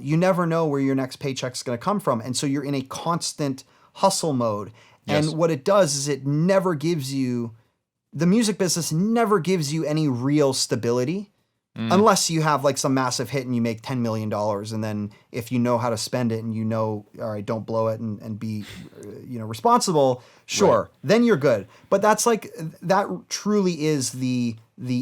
you never know where your next paycheck's going to come from. And so you're in a constant hustle mode. Yes. And what it does is it never gives you, the music business never gives you any real stability unless you have like some massive hit and you make $10 million. And then if you know how to spend it and you know, all right, don't blow it and be, responsible, sure, Right. then you're good. But that's like, that truly is the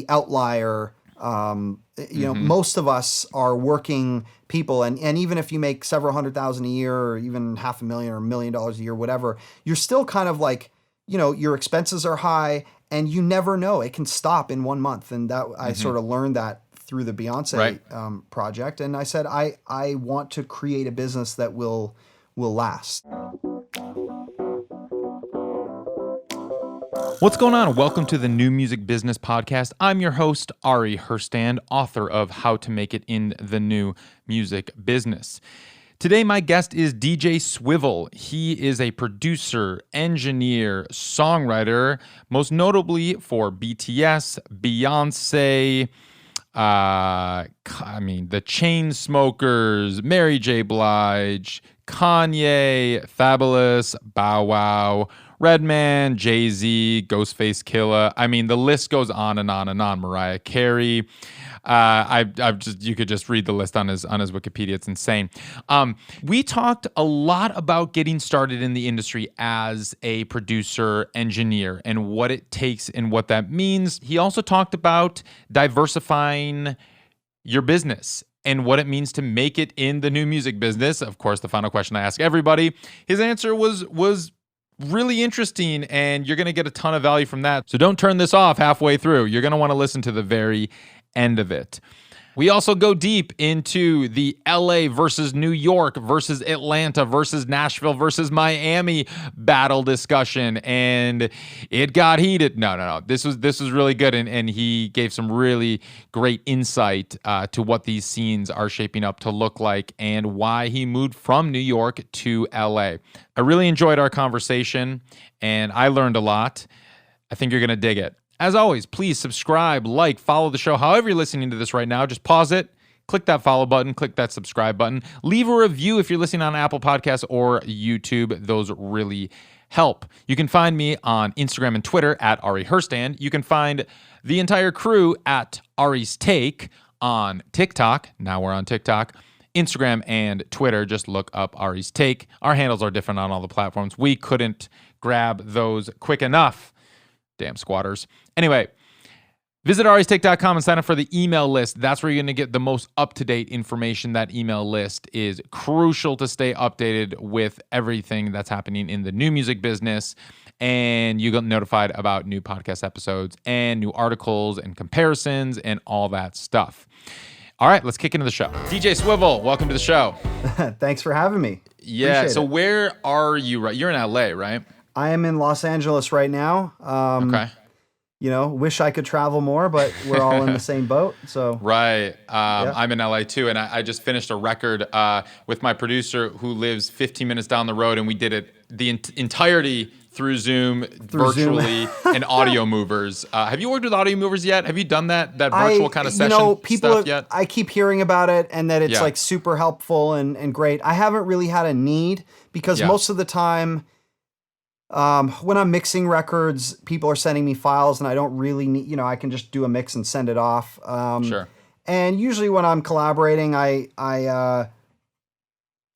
outlier. Most of us are working people, and even if you make several $100,000 a year or even $500,000 or $1 million a year, whatever, you're still kind of like, your expenses are high and you never know, it can stop in 1 month. And that I sort of learned that through the Beyonce project. And I said, I want to create a business that will last. What's going on? Welcome to the New Music Business Podcast. I'm your host, Ari Herstand, author of How to Make It in the New Music Business. Today, my guest is DJ Swivel. He is a producer, engineer, songwriter, most notably for BTS, Beyonce, the Chainsmokers, Mary J Blige, Kanye, Fabolous, Bow Wow, Redman, Jay-Z, Ghostface Killah. I mean, the list goes on and on and on. Mariah Carey. You could just read the list on his Wikipedia. It's insane. We talked a lot about getting started in the industry as a producer, engineer, and what it takes and what that means. He also talked about diversifying your business and what it means to make it in the new music business. Of course, the final question I ask everybody. His answer was really interesting, and you're going to get a ton of value from that. So don't turn this off halfway through. You're going to want to listen to the very end of it. We also go deep into the LA versus New York versus Atlanta versus Nashville versus Miami battle discussion, and it got heated. No. This was really good, and he gave some really great insight to what these scenes are shaping up to look like and why he moved from New York to LA. I really enjoyed our conversation, and I learned a lot. I think you're going to dig it. As always, please subscribe, like, follow the show. However you're listening to this right now, just pause it, click that follow button, click that subscribe button. Leave a review if you're listening on Apple Podcasts or YouTube. Those really help. You can find me on Instagram and Twitter at Ari Herstand. You can find the entire crew at Ari's Take on TikTok. Now we're on TikTok. Instagram and Twitter, just look up Ari's Take. Our handles are different on all the platforms. We couldn't grab those quick enough. Damn squatters. Anyway, visit aristake.com and sign up for the email list. That's where you're going to get the most up-to-date information. That email list is crucial to stay updated with everything that's happening in the new music business. And you get notified about new podcast episodes and new articles and comparisons and all that stuff. All right, let's kick into the show. DJ Swivel, welcome to the show. Thanks for having me. Yeah, Appreciate so it. where are you? Right, you're in LA, right? I am in Los Angeles right now. Okay. Wish I could travel more, but we're all in the same boat. So Right. I'm in LA too, and I just finished a record with my producer who lives 15 minutes down the road, and we did it the entirety through Zoom, virtually, and Audio Movers. Have you worked with Audio Movers yet? Have you done that virtual kind of session stuff yet? I keep hearing about it and that it's Yeah. like super helpful and great. I haven't really had a need because most of the time, when I'm mixing records, people are sending me files and I don't really need, I can just do a mix and send it off. Sure. And usually when I'm collaborating,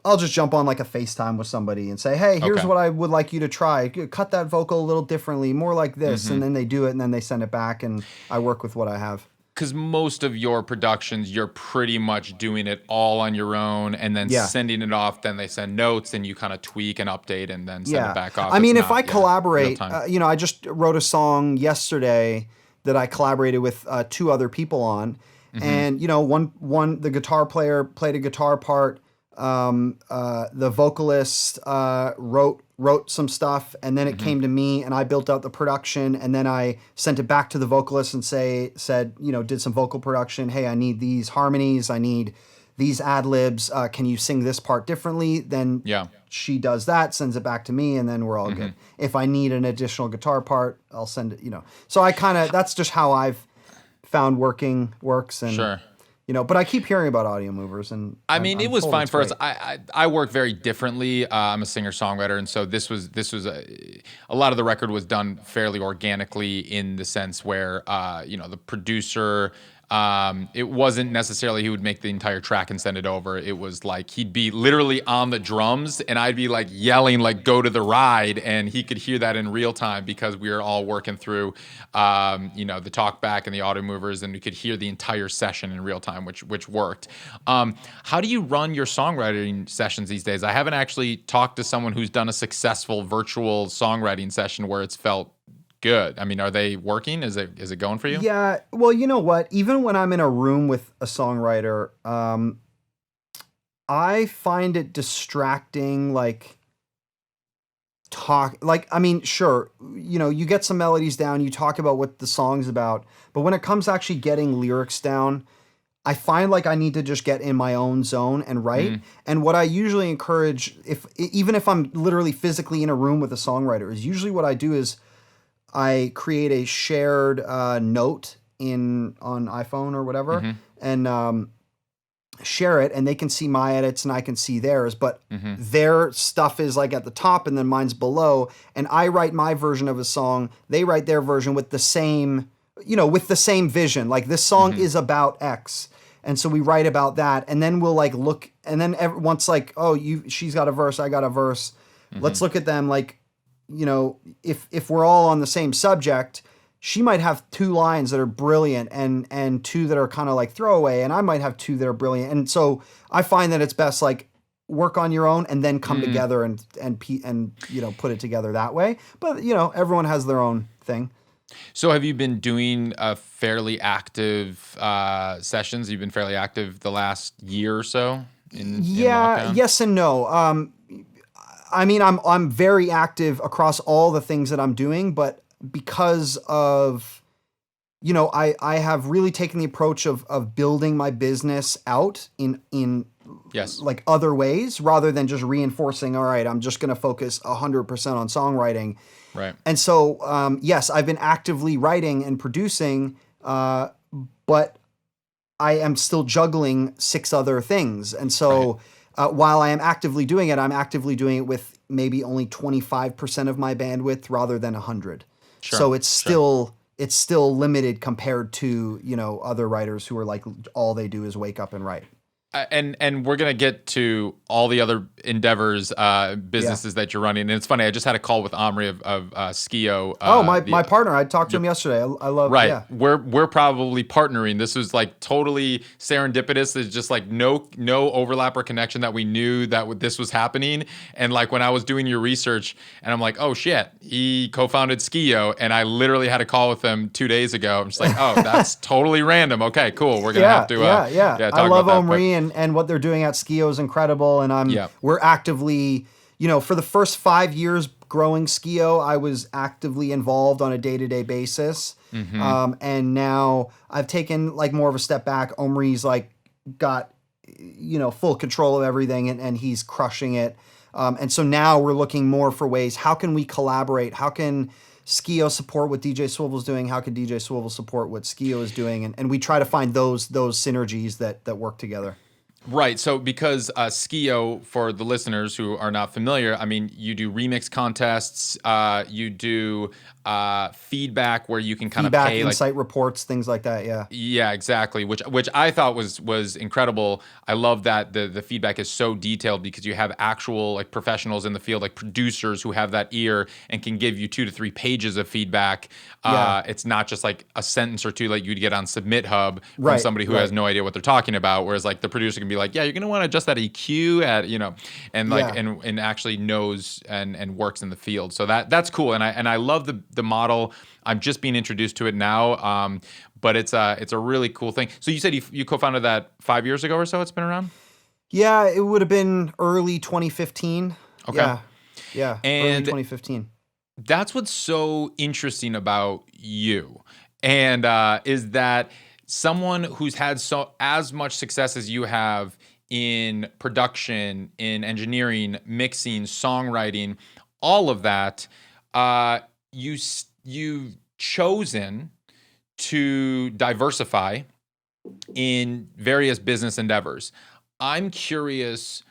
I'll just jump on like a FaceTime with somebody and say, hey, here's what I would like you to try. Cut that vocal a little differently, more like this. And then they do it and then they send it back and I work with what I have. Because most of your productions, you're pretty much doing it all on your own and then sending it off. Then they send notes and you kind of tweak and update and then send it back off. I mean, if I collaborate, I just wrote a song yesterday that I collaborated with 2 other people on. And, the guitar player played a guitar part. The vocalist wrote some stuff, and then it came to me, and I built out the production, and then I sent it back to the vocalist and said, did some vocal production. Hey, I need these harmonies. I need these ad-libs. Can you sing this part differently? Then she does that, sends it back to me, and then we're all good. If I need an additional guitar part, I'll send it, So I that's just how I've found works. And Sure. But I keep hearing about Audio Movers, and I mean, it was told fine it's for us. great. I work very differently. I'm a singer songwriter, and so this was a lot of the record was done fairly organically in the sense where the producer. It wasn't necessarily he would make the entire track and send it over. It was like he'd be literally on the drums and I'd be like yelling like "Go to the ride," and he could hear that in real time because we were all working through, the talk back and the auto movers, and we could hear the entire session in real time, which worked. How do you run your songwriting sessions these days? I haven't actually talked to someone who's done a successful virtual songwriting session where it's felt good. I mean, are they working? Is it going for you? Yeah. Well, you know what? Even when I'm in a room with a songwriter, I find it distracting. Sure, you get some melodies down, you talk about what the song's about, but when it comes to actually getting lyrics down, I find like I need to just get in my own zone and write. And what I usually encourage, even if I'm literally physically in a room with a songwriter, is usually what I do is I create a shared note on iPhone or whatever, and share it, and they can see my edits and I can see theirs, but their stuff is like at the top and then mine's below, and I write my version of a song, they write their version with the same vision. Like, this song is about X. And so we write about that, and then we'll like look, and then once like, oh, she's got a verse, I got a verse. Let's look at them like, if we're all on the same subject, she might have 2 lines that are brilliant and 2 that are kind of like throwaway, and I might have 2 that are brilliant. And so I find that it's best like work on your own and then come together and put it together that way. But everyone has their own thing. So have you been doing fairly active sessions? You've been fairly active the last year or so in lockdown? Yes and no. I mean, I'm very active across all the things that I'm doing, but because of, I have really taken the approach of building my business out in yes, like other ways, rather than just reinforcing, all right, I'm just going to focus 100% on songwriting. Right. And so, yes, I've been actively writing and producing, but I am still juggling 6 other things. And so while I am actively doing it, I'm actively doing it with maybe only 25% of my bandwidth rather than 100. Sure. So it's still limited compared to, other writers who are like, all they do is wake up and write. And we're gonna get to all the other endeavors, businesses that you're running. And it's funny, I just had a call with Omri of SKIO. My partner. I talked to him yesterday. I love. Right. Yeah. We're probably partnering. This was like totally serendipitous. There's just like no overlap or connection that we knew that this was happening. And like when I was doing your research, and I'm like, oh shit, he co-founded SKIO, and I literally had a call with him 2 days ago. I'm just like, oh, that's totally random. Okay, cool. We're gonna have to. Yeah. Talk I love about Omri and what they're doing at SKIO is incredible. And we're actively, for the first 5 years growing SKIO, I was actively involved on a day-to-day basis. And now I've taken like more of a step back. Omri's like got, full control of everything, and he's crushing it. And so now we're looking more for ways, how can we collaborate? How can SKIO support what DJ Swivel's doing? How can DJ Swivel support what SKIO is doing? And we try to find those synergies that work together. Right. So because SKIO, for the listeners who are not familiar, I mean, you do remix contests, you do feedback where you can kind of pay insight reports, things like that. Yeah. Yeah, exactly. Which I thought was incredible. I love that the feedback is so detailed because you have actual like professionals in the field, like producers who have that ear and can give you 2 to 3 pages of feedback. It's not just like a sentence or 2 like you'd get on Submit Hub from somebody who has no idea what they're talking about. Whereas like the producer can be like, yeah, you're gonna want to adjust that EQ and like and actually knows and works in the field. So that's cool. And I love the model. I'm just being introduced to it now. But it's a really cool thing. So you said you co-founded that 5 years ago or so. It's been around. Yeah, it would have been early 2015. Okay. Yeah. And early 2015. That's what's so interesting about you, and is that someone who's had as much success as you have in production, in engineering, mixing, songwriting, all of that, you've chosen to diversify in various business endeavors. I'm curious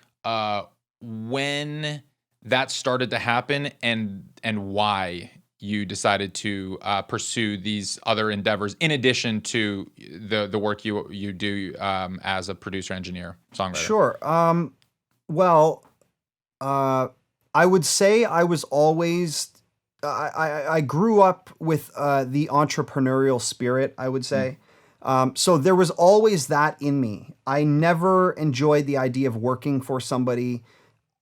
when that started to happen and why you decided to pursue these other endeavors in addition to the work you do as a producer, engineer, songwriter. Sure. Well, I would say I was always. I grew up with the entrepreneurial spirit, I would say. So there was always that in me. I never enjoyed the idea of working for somebody.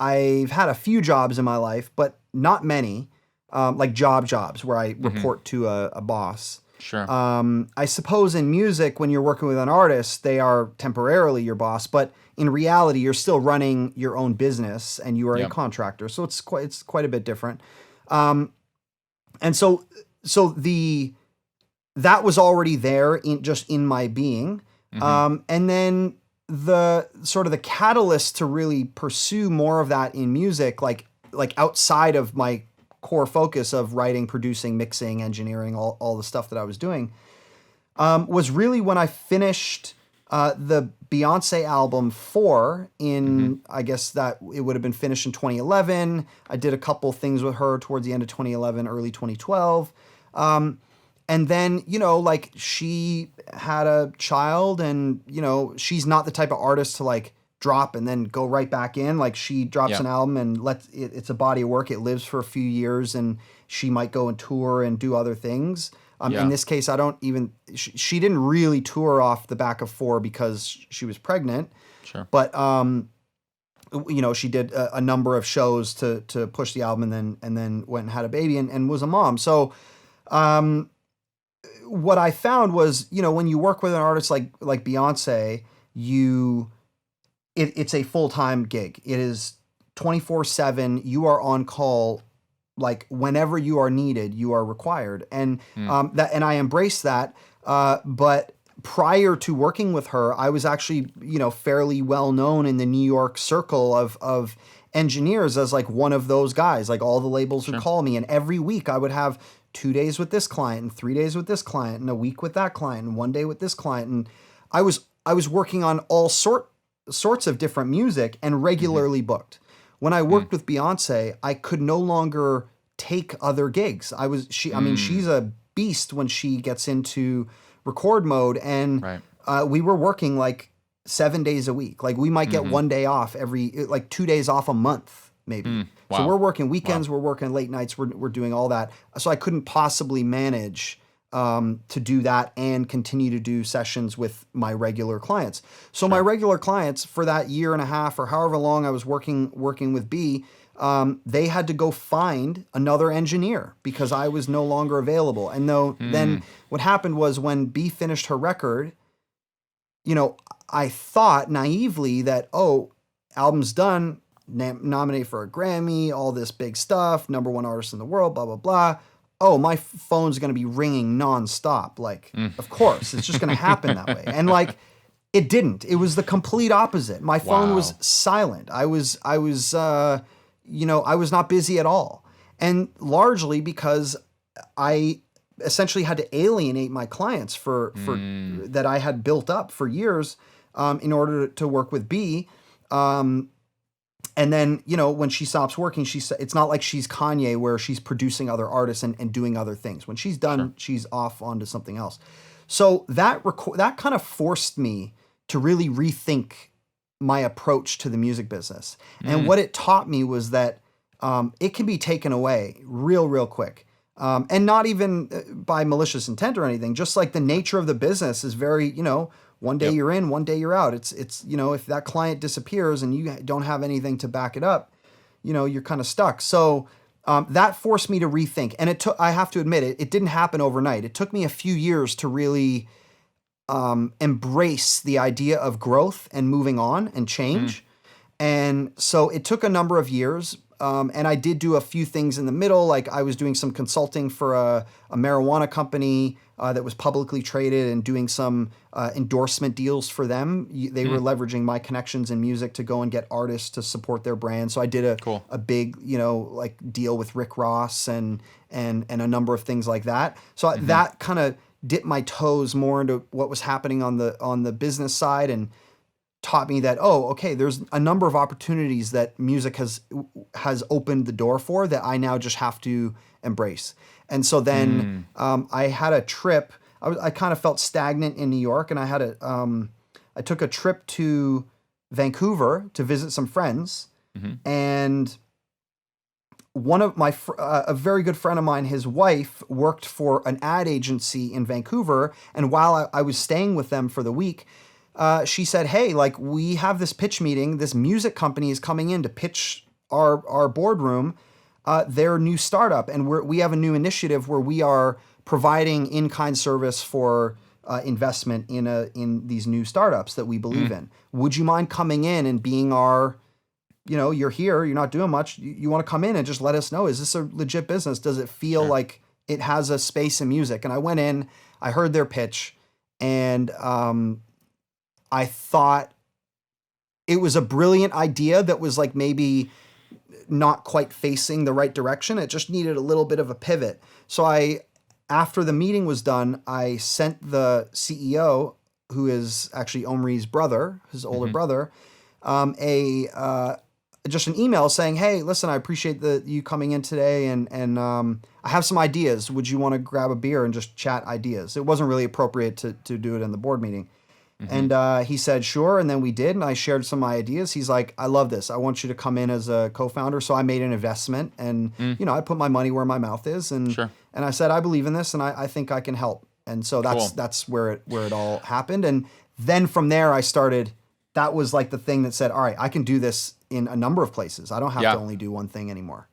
I've had a few jobs in my life, but not many, like jobs where I report to a boss. Sure. I suppose in music, when you're working with an artist, they are temporarily your boss, but in reality, you're still running your own business and you are a contractor. So it's quite a bit different. And so that was already there in my being. And then the sort of the catalyst to really pursue more of that in music, like outside of my core focus of writing, producing, mixing, engineering, all the stuff that I was doing, was really when I finished the Beyonce album 4 in, I guess that it would have been finished in 2011. I did a couple things with her towards the end of 2011, early 2012. And then, like she had a child and, she's not the type of artist to like drop and then go right back in. Like she drops an album and it's a body of work. It lives for a few years and she might go and tour and do other things. In this case, she didn't really tour off the back of 4 because she was pregnant. Sure. But, she did a number of shows to push the album and then went and had a baby and was a mom. So, what I found was, when you work with an artist like Beyonce, it's a full-time gig. It is 24/7. You are on call, like whenever you are needed, you are required. And and I embrace that. But prior to working with her, I was actually, fairly well known in the New York circle of engineers as like one of those guys. Like all the labels would call me, and every week I would have 2 days with this client and 3 days with this client and a week with that client and 1 day with this client. And I was working on all sorts of different music and regularly booked. When I worked with Beyonce, I could no longer take other gigs. She's a beast when she gets into record mode, and we were working like 7 days a week. Like we might get 1 day off like 2 days off a month, maybe. Wow. So we're working weekends, we're working late nights, we're doing all that. So I couldn't possibly manage to do that and continue to do sessions with my regular clients. So my regular clients for that year and a half or however long I was working with B, they had to go find another engineer because I was no longer available. And then what happened was when B finished her record, I thought naively that, album's done, nominated for a Grammy, all this big stuff, #1 artist in the world, blah, blah, blah. Oh, my phone's going to be ringing nonstop. Like, of course, it's just going to happen that way. And like, it didn't. It was the complete opposite. My phone was silent. I was not busy at all. And largely because I essentially had to alienate my clients for that I had built up for years in order to work with B. And then, when she stops working, it's not like she's Kanye where she's producing other artists and doing other things. When she's done, she's off onto something else. So that kind of forced me to really rethink my approach to the music business. And what it taught me was that it can be taken away real quick. And not even by malicious intent or anything, just like the nature of the business is very, 1 day you're in, 1 day you're out. It's if that client disappears and you don't have anything to back it up, you're kind of stuck. So that forced me to rethink. And I have to admit, it didn't happen overnight. It took me a few years to really embrace the idea of growth and moving on and change. And so it took a number of years. And I did do a few things in the middle. Like I was doing some consulting for a marijuana company that was publicly traded and doing some endorsement deals for them. They were leveraging my connections in music to go and get artists to support their brand. So I did a big, like deal with Rick Ross and a number of things like that. So that kind of dip my toes more into what was happening on the business side, and taught me that, oh, okay, there's a number of opportunities that music has opened the door for that I now just have to embrace. And so then I had a trip. I kind of felt stagnant in New York, and I took a trip to Vancouver to visit some friends, and one of my a very good friend of mine, his wife worked for an ad agency in Vancouver, and while I was staying with them for the week, she said, "Hey, like, we have this pitch meeting. This music company is coming in to pitch our boardroom their new startup, and we have a new initiative where we are providing in-kind service for investment in these new startups that we believe in. Would you mind coming in and being our, you're here, you're not doing much. You want to come in and just let us know, is this a legit business? Does it feel like it has a space in music?" And I went in, I heard their pitch, and I thought it was a brilliant idea that was like maybe not quite facing the right direction. It just needed a little bit of a pivot. So after the meeting was done, I sent the CEO, who is actually Omri's brother, his older brother, just an email saying, "Hey, listen, I appreciate you coming in today, and I have some ideas. Would you want to grab a beer and just chat ideas?" It wasn't really appropriate to do it in the board meeting. And he said, "Sure." And then we did, and I shared some ideas. He's like, "I love this. I want you to come in as a co-founder." So I made an investment, and I put my money where my mouth is, and I said, "I believe in this, and I think I can help." And so that's where it all happened. And then from there, I started. That was like the thing that said, "All right, I can do this in a number of places. I don't have to only do one thing anymore."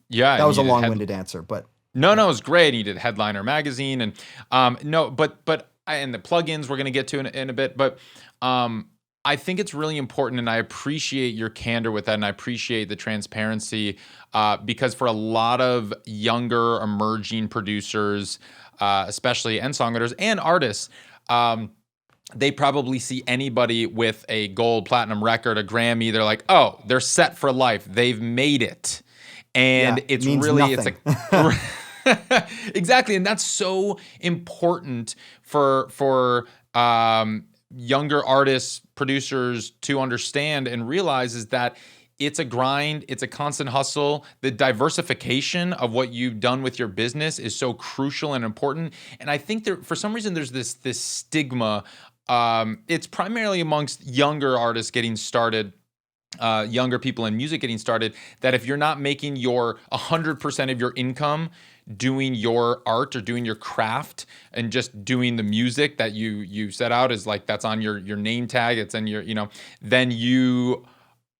Yeah, that was a long-winded answer, but no, it was great. And you did Headliner magazine, and and the plugins we're going to get to in a bit, but I think it's really important, and I appreciate your candor with that, and I appreciate the transparency because for a lot of younger emerging producers, especially, and songwriters and artists, they probably see anybody with a gold, platinum record, a Grammy, they're like, oh, they're set for life. They've made it. And it's really, nothing. It's like... Exactly, and that's so important for younger artists, producers to understand and realize, is that it's a grind, it's a constant hustle. The diversification of what you've done with your business is so crucial and important. And I think for some reason there's this stigma. It's primarily amongst younger artists getting started. Younger people in music getting started, that if you're not making your 100% of your income doing your art or doing your craft and just doing the music that you set out as, like, that's on your name tag, it's in your, then you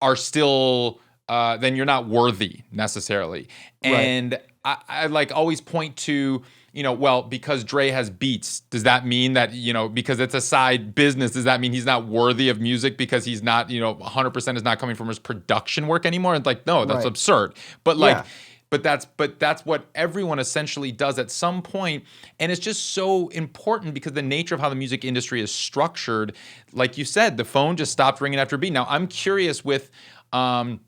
are still, then you're not worthy necessarily. And I like always point to, well, because Dre has beats, does that mean that, because it's a side business, does that mean he's not worthy of music because he's not, 100% is not coming from his production work anymore? And like, no, that's absurd. But like, but that's what everyone essentially does at some point. And it's just so important because the nature of how the music industry is structured, like you said, the phone just stopped ringing after a beat. Now I'm curious with having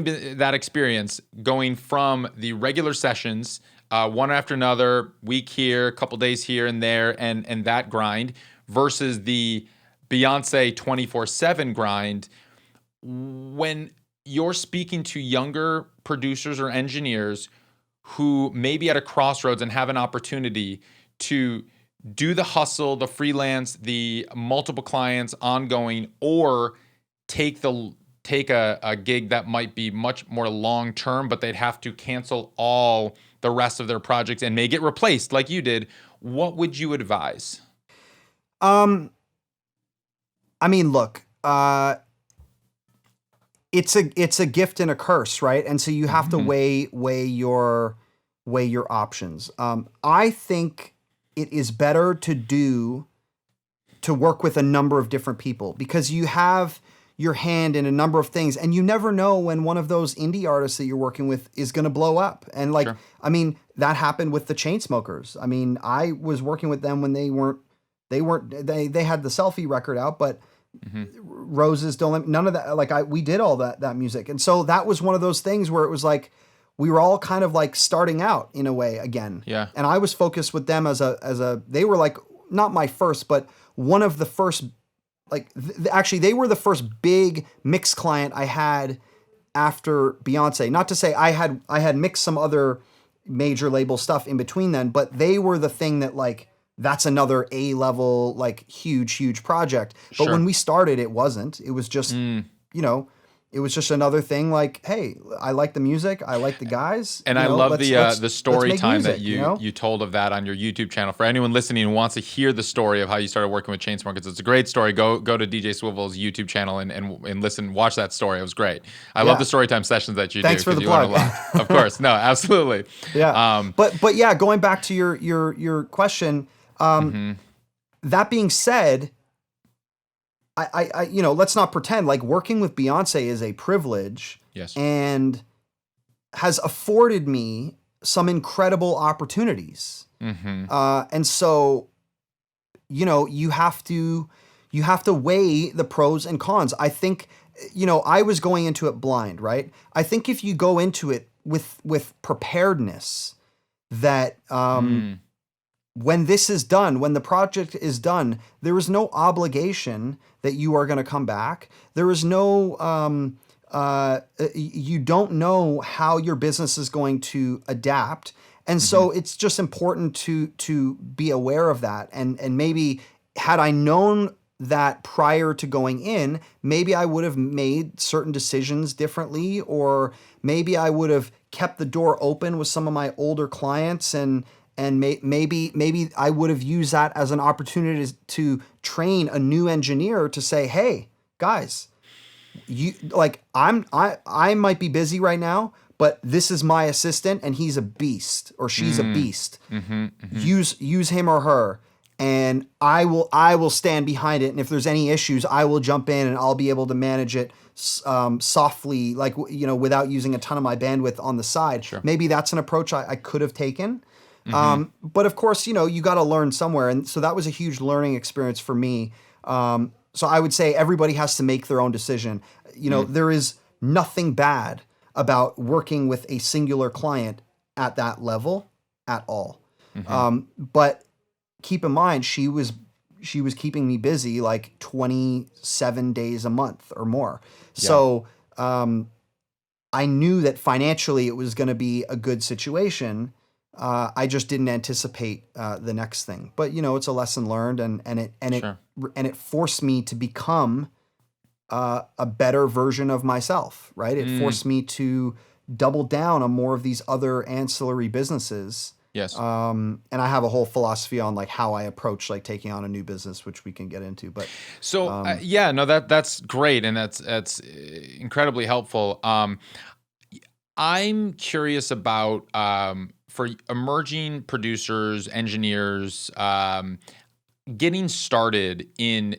been that experience, going from the regular sessions, one after another, week here, couple days here and there, and that grind, versus the Beyonce 24/7 grind. When you're speaking to younger producers or engineers who may be at a crossroads and have an opportunity to do the hustle, the freelance, the multiple clients ongoing, or take a gig that might be much more long-term, but they'd have to cancel all the rest of their projects and may get replaced like you did, what would you advise? I mean, look, it's a gift and a curse, right? And so you have to weigh your options. I think it is better to work with a number of different people, because you have your hand in a number of things, and you never know when one of those indie artists that you're working with is going to blow up. And like, I mean, that happened with the Chainsmokers. I mean, I was working with them when they had the Selfie record out, but Roses Don't Let Me, none of that. Like we did all that music. And so that was one of those things where it was like, we were all kind of like starting out in a way again. Yeah. And I was focused with them as they were like, not my first, but one of the first, like, actually, they were the first big mix client I had after Beyonce. Not to say I had mixed some other major label stuff in between then, but they were the thing that, like, that's another A-level, like, huge project. But when we started, it wasn't. It was just, it was just another thing like, hey, I like the music, I like the guys. And I love the story time that you told of that on your YouTube channel. For anyone listening who wants to hear the story of how you started working with Chainsmokers, it's a great story. Go to DJ Swivel's YouTube channel and listen, watch that story. It was great. I love the story time sessions that you do. Thanks for the plug. Of course. No, absolutely. Yeah. But yeah, going back to your question, that being said, I let's not pretend like working with Beyonce is a privilege. Yes. And has afforded me some incredible opportunities. And so, you have to weigh the pros and cons. I think, I was going into it blind, right? I think if you go into it with preparedness that, when this is done, when the project is done, there is no obligation that you are going to come back. There is no, you don't know how your business is going to adapt. And so it's just important to be aware of that. And maybe had I known that prior to going in, maybe I would have made certain decisions differently, or maybe I would have kept the door open with some of my older clients and maybe I would have used that as an opportunity to train a new engineer to say, hey, guys, I might be busy right now, but this is my assistant and he's a beast or she's a beast. Use him or her, and I will stand behind it. And if there's any issues, I will jump in and I'll be able to manage it softly, like, without using a ton of my bandwidth on the side. Sure. Maybe that's an approach I could have taken. But of course, you got to learn somewhere. And so that was a huge learning experience for me. So I would say everybody has to make their own decision. There is nothing bad about working with a singular client at that level at all. But keep in mind, she was keeping me busy like 27 days a month or more. Yeah. So I knew that financially it was going to be a good situation. I just didn't anticipate the next thing, but it's a lesson learned, and it forced me to become a better version of myself. Right? It forced me to double down on more of these other ancillary businesses. Yes. And I have a whole philosophy on like how I approach like taking on a new business, which we can get into. But so that's great, and that's incredibly helpful. I'm curious about for emerging producers, engineers, getting started in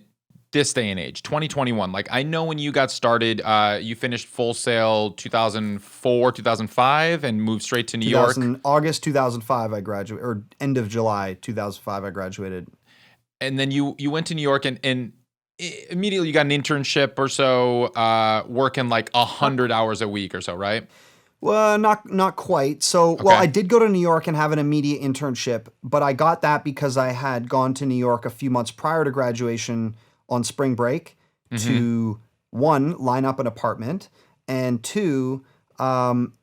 this day and age, 2021. Like, I know when you got started, you finished Full Sail 2004, 2005, and moved straight to New York. August 2005, I graduated, or end of July 2005, I graduated. And then you went to New York and immediately you got an internship or so, working like 100 hours a week or so, right? Well, not quite. So, okay. Well, I did go to New York and have an immediate internship, but I got that because I had gone to New York a few months prior to graduation on spring break to, one, line up an apartment, and two,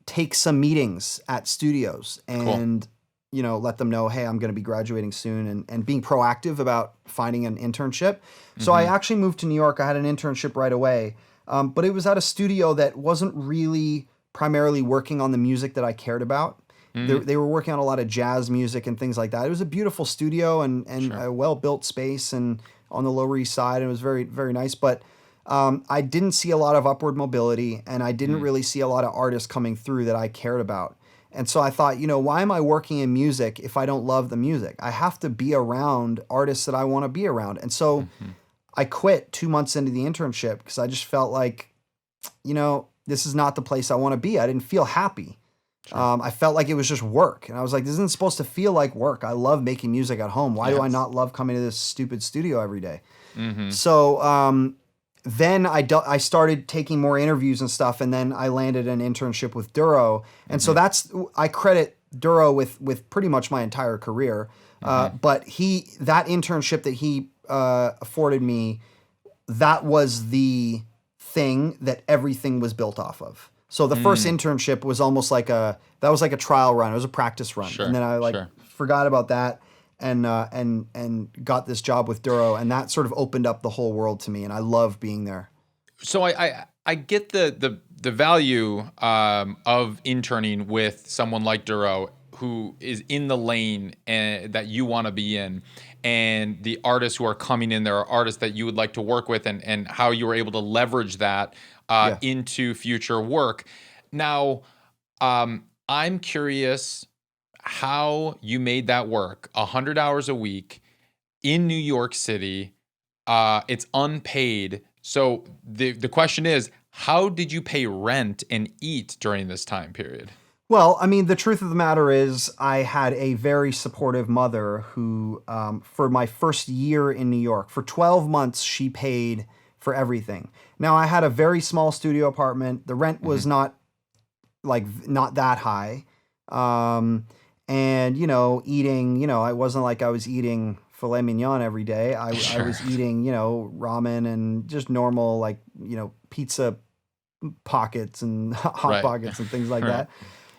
take some meetings at studios and, let them know, hey, I'm going to be graduating soon, and being proactive about finding an internship. So I actually moved to New York. I had an internship right away, but it was at a studio that wasn't really primarily working on the music that I cared about. They were working on a lot of jazz music and things like that. It was a beautiful studio and a well-built space and on the Lower East Side, and it was very, very nice. But I didn't see a lot of upward mobility, and I didn't really see a lot of artists coming through that I cared about. And so I thought, why am I working in music if I don't love the music? I have to be around artists that I want to be around. And so I quit 2 months into the internship because I just felt like, this is not the place I want to be. I didn't feel happy. Sure. I felt like it was just work. And I was like, this isn't supposed to feel like work. I love making music at home. Why do I not love coming to this stupid studio every day? So then I started taking more interviews and stuff, and then I landed an internship with Duro, and so I credit Duro with pretty much my entire career. But that internship that he afforded me, that was the thing that everything was built off of. So the first internship was almost like a trial run. It was a practice run, and then I forgot about that. And got this job with Duro, and that sort of opened up the whole world to me, and I love being there. So I get the value of interning with someone like Duro, who is in the lane that you want to be in, and the artists who are coming in there are artists that you would like to work with, and how you were able to leverage that into future work. Now, I'm curious how you made that work 100 hours a week in New York City. It's unpaid. So the question is, how did you pay rent and eat during this time period? Well, I mean, the truth of the matter is I had a very supportive mother who, for my first year in New York, for 12 months, she paid for everything. Now, I had a very small studio apartment. The rent was not that high. And, eating, it wasn't like I was eating filet mignon every day. I was eating, ramen and just normal, pizza pockets and hot pockets and things like that.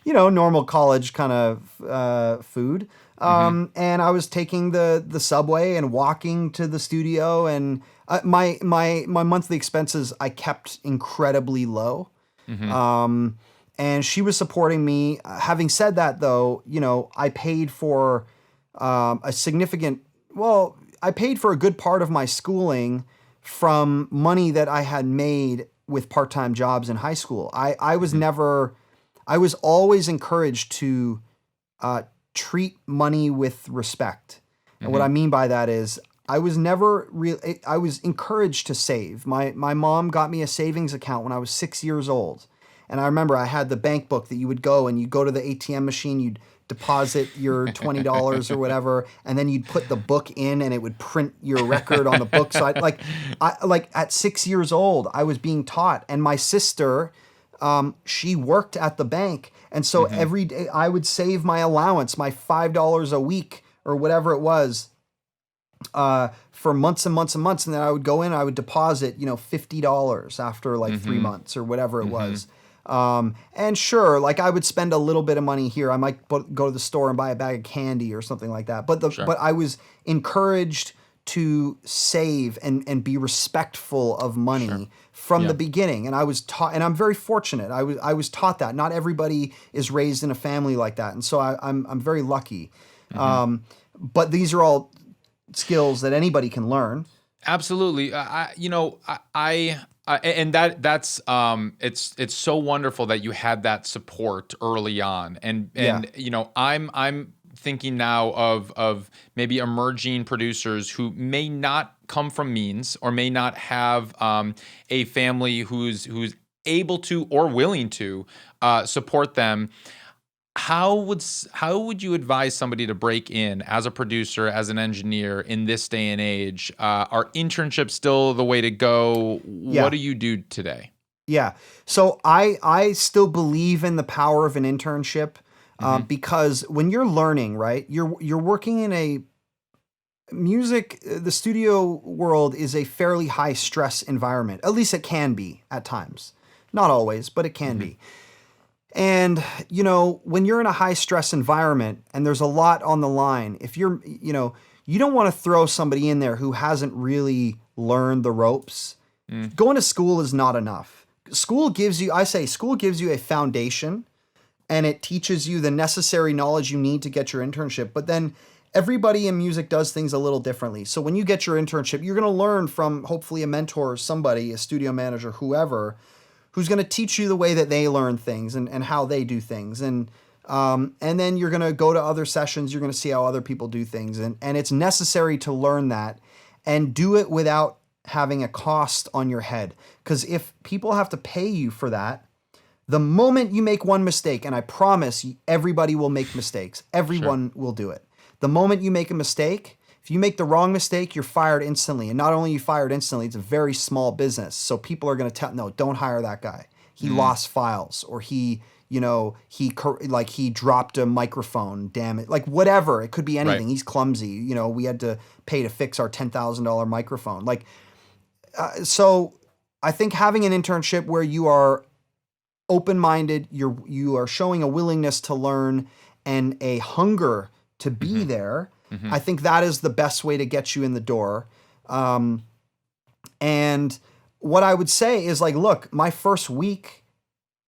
Normal college kind of food. And I was taking the subway and walking to the studio, and my monthly expenses I kept incredibly low. And she was supporting me. Having said that, though, I paid for I paid for a good part of my schooling from money that I had made with part-time jobs in high school. I was always encouraged to treat money with respect. And what I mean by that is I was encouraged to save. My mom got me a savings account when I was 6 years old. And I remember I had the bank book that you would go to the ATM machine, you'd deposit your $20 or whatever, and then you'd put the book in and it would print your record on the book. So I at 6 years old, I was being taught. And my sister, she worked at the bank. And so every day I would save my allowance, my $5 a week or whatever it was, for months and months and months. And then I would go in, I would deposit, $50 after 3 months or whatever it was. And sure, I would spend a little bit of money here. I might go to the store and buy a bag of candy or something like that. But I was encouraged to save and be respectful of money from the beginning. And I was taught, and I'm very fortunate. I was taught that. Not everybody is raised in a family like that. And so I'm very lucky. But these are all skills that anybody can learn. Absolutely. And that's it's so wonderful that you had that support early on, and I'm thinking now of maybe emerging producers who may not come from means or may not have a family who's able to or willing to support them. How would you advise somebody to break in as a producer, as an engineer in this day and age? Are internships still the way to go? Yeah. What do you do today? Yeah. So I still believe in the power of an internship because when you're learning, right, you're working in a the studio world is a fairly high stress environment. At least it can be at times. Not always, but it can be. And, when you're in a high stress environment and there's a lot on the line, if you're, you don't want to throw somebody in there who hasn't really learned the ropes. Going to school is not enough. School gives you a foundation, and it teaches you the necessary knowledge you need to get your internship. But then everybody in music does things a little differently. So when you get your internship, you're going to learn from hopefully a mentor or somebody, a studio manager, whoever, who's going to teach you the way that they learn things and how they do things. And then you're going to go to other sessions. You're going to see how other people do things. And it's necessary to learn that and do it without having a cost on your head. Because if people have to pay you for that, the moment you make one mistake, and I promise you, everybody will make mistakes. Everyone will do it. The moment you make a mistake, If you make the wrong mistake, you're fired instantly. And not only are you fired instantly, it's a very small business. So people are going to tell, no, don't hire that guy. He lost files, or he dropped a microphone, damn it. Like whatever, it could be anything. Right. He's clumsy. We had to pay to fix our $10,000 microphone. So I think having an internship where you are open-minded, you are showing a willingness to learn and a hunger to be there, I think that is the best way to get you in the door. And what I would say is look, my first week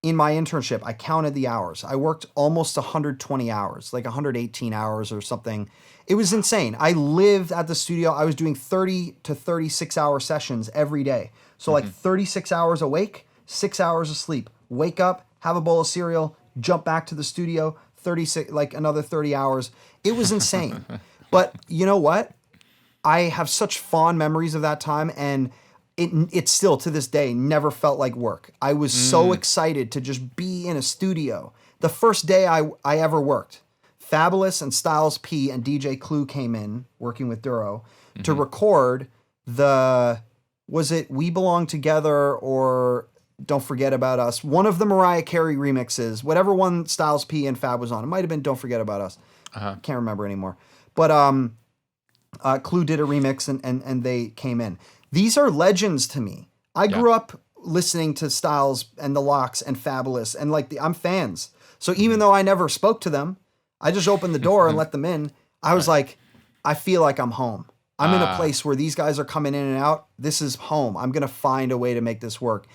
in my internship, I counted the hours. I worked almost 120 hours, 118 hours or something. It was insane. I lived at the studio. I was doing 30 to 36 hour sessions every day. So 36 hours awake, 6 hours of sleep. Wake up, have a bowl of cereal, jump back to the studio, 36, another 30 hours. It was insane. But you know what? I have such fond memories of that time, and it still to this day never felt like work. I was so excited to just be in a studio. The first day I ever worked, Fabolous and Styles P and DJ Clue came in working with Duro to record was it We Belong Together or Don't Forget About Us? One of the Mariah Carey remixes, whatever one Styles P and Fab was on. It might have been Don't Forget About Us. Can't remember anymore. But Clue did a remix and they came in. These are legends to me. I grew up listening to Styles and the Lox and Fabolous, and I'm fans. So even though I never spoke to them, I just opened the door and let them in. I was like, I feel like I'm home. I'm in a place where these guys are coming in and out. This is home. I'm going to find a way to make this work.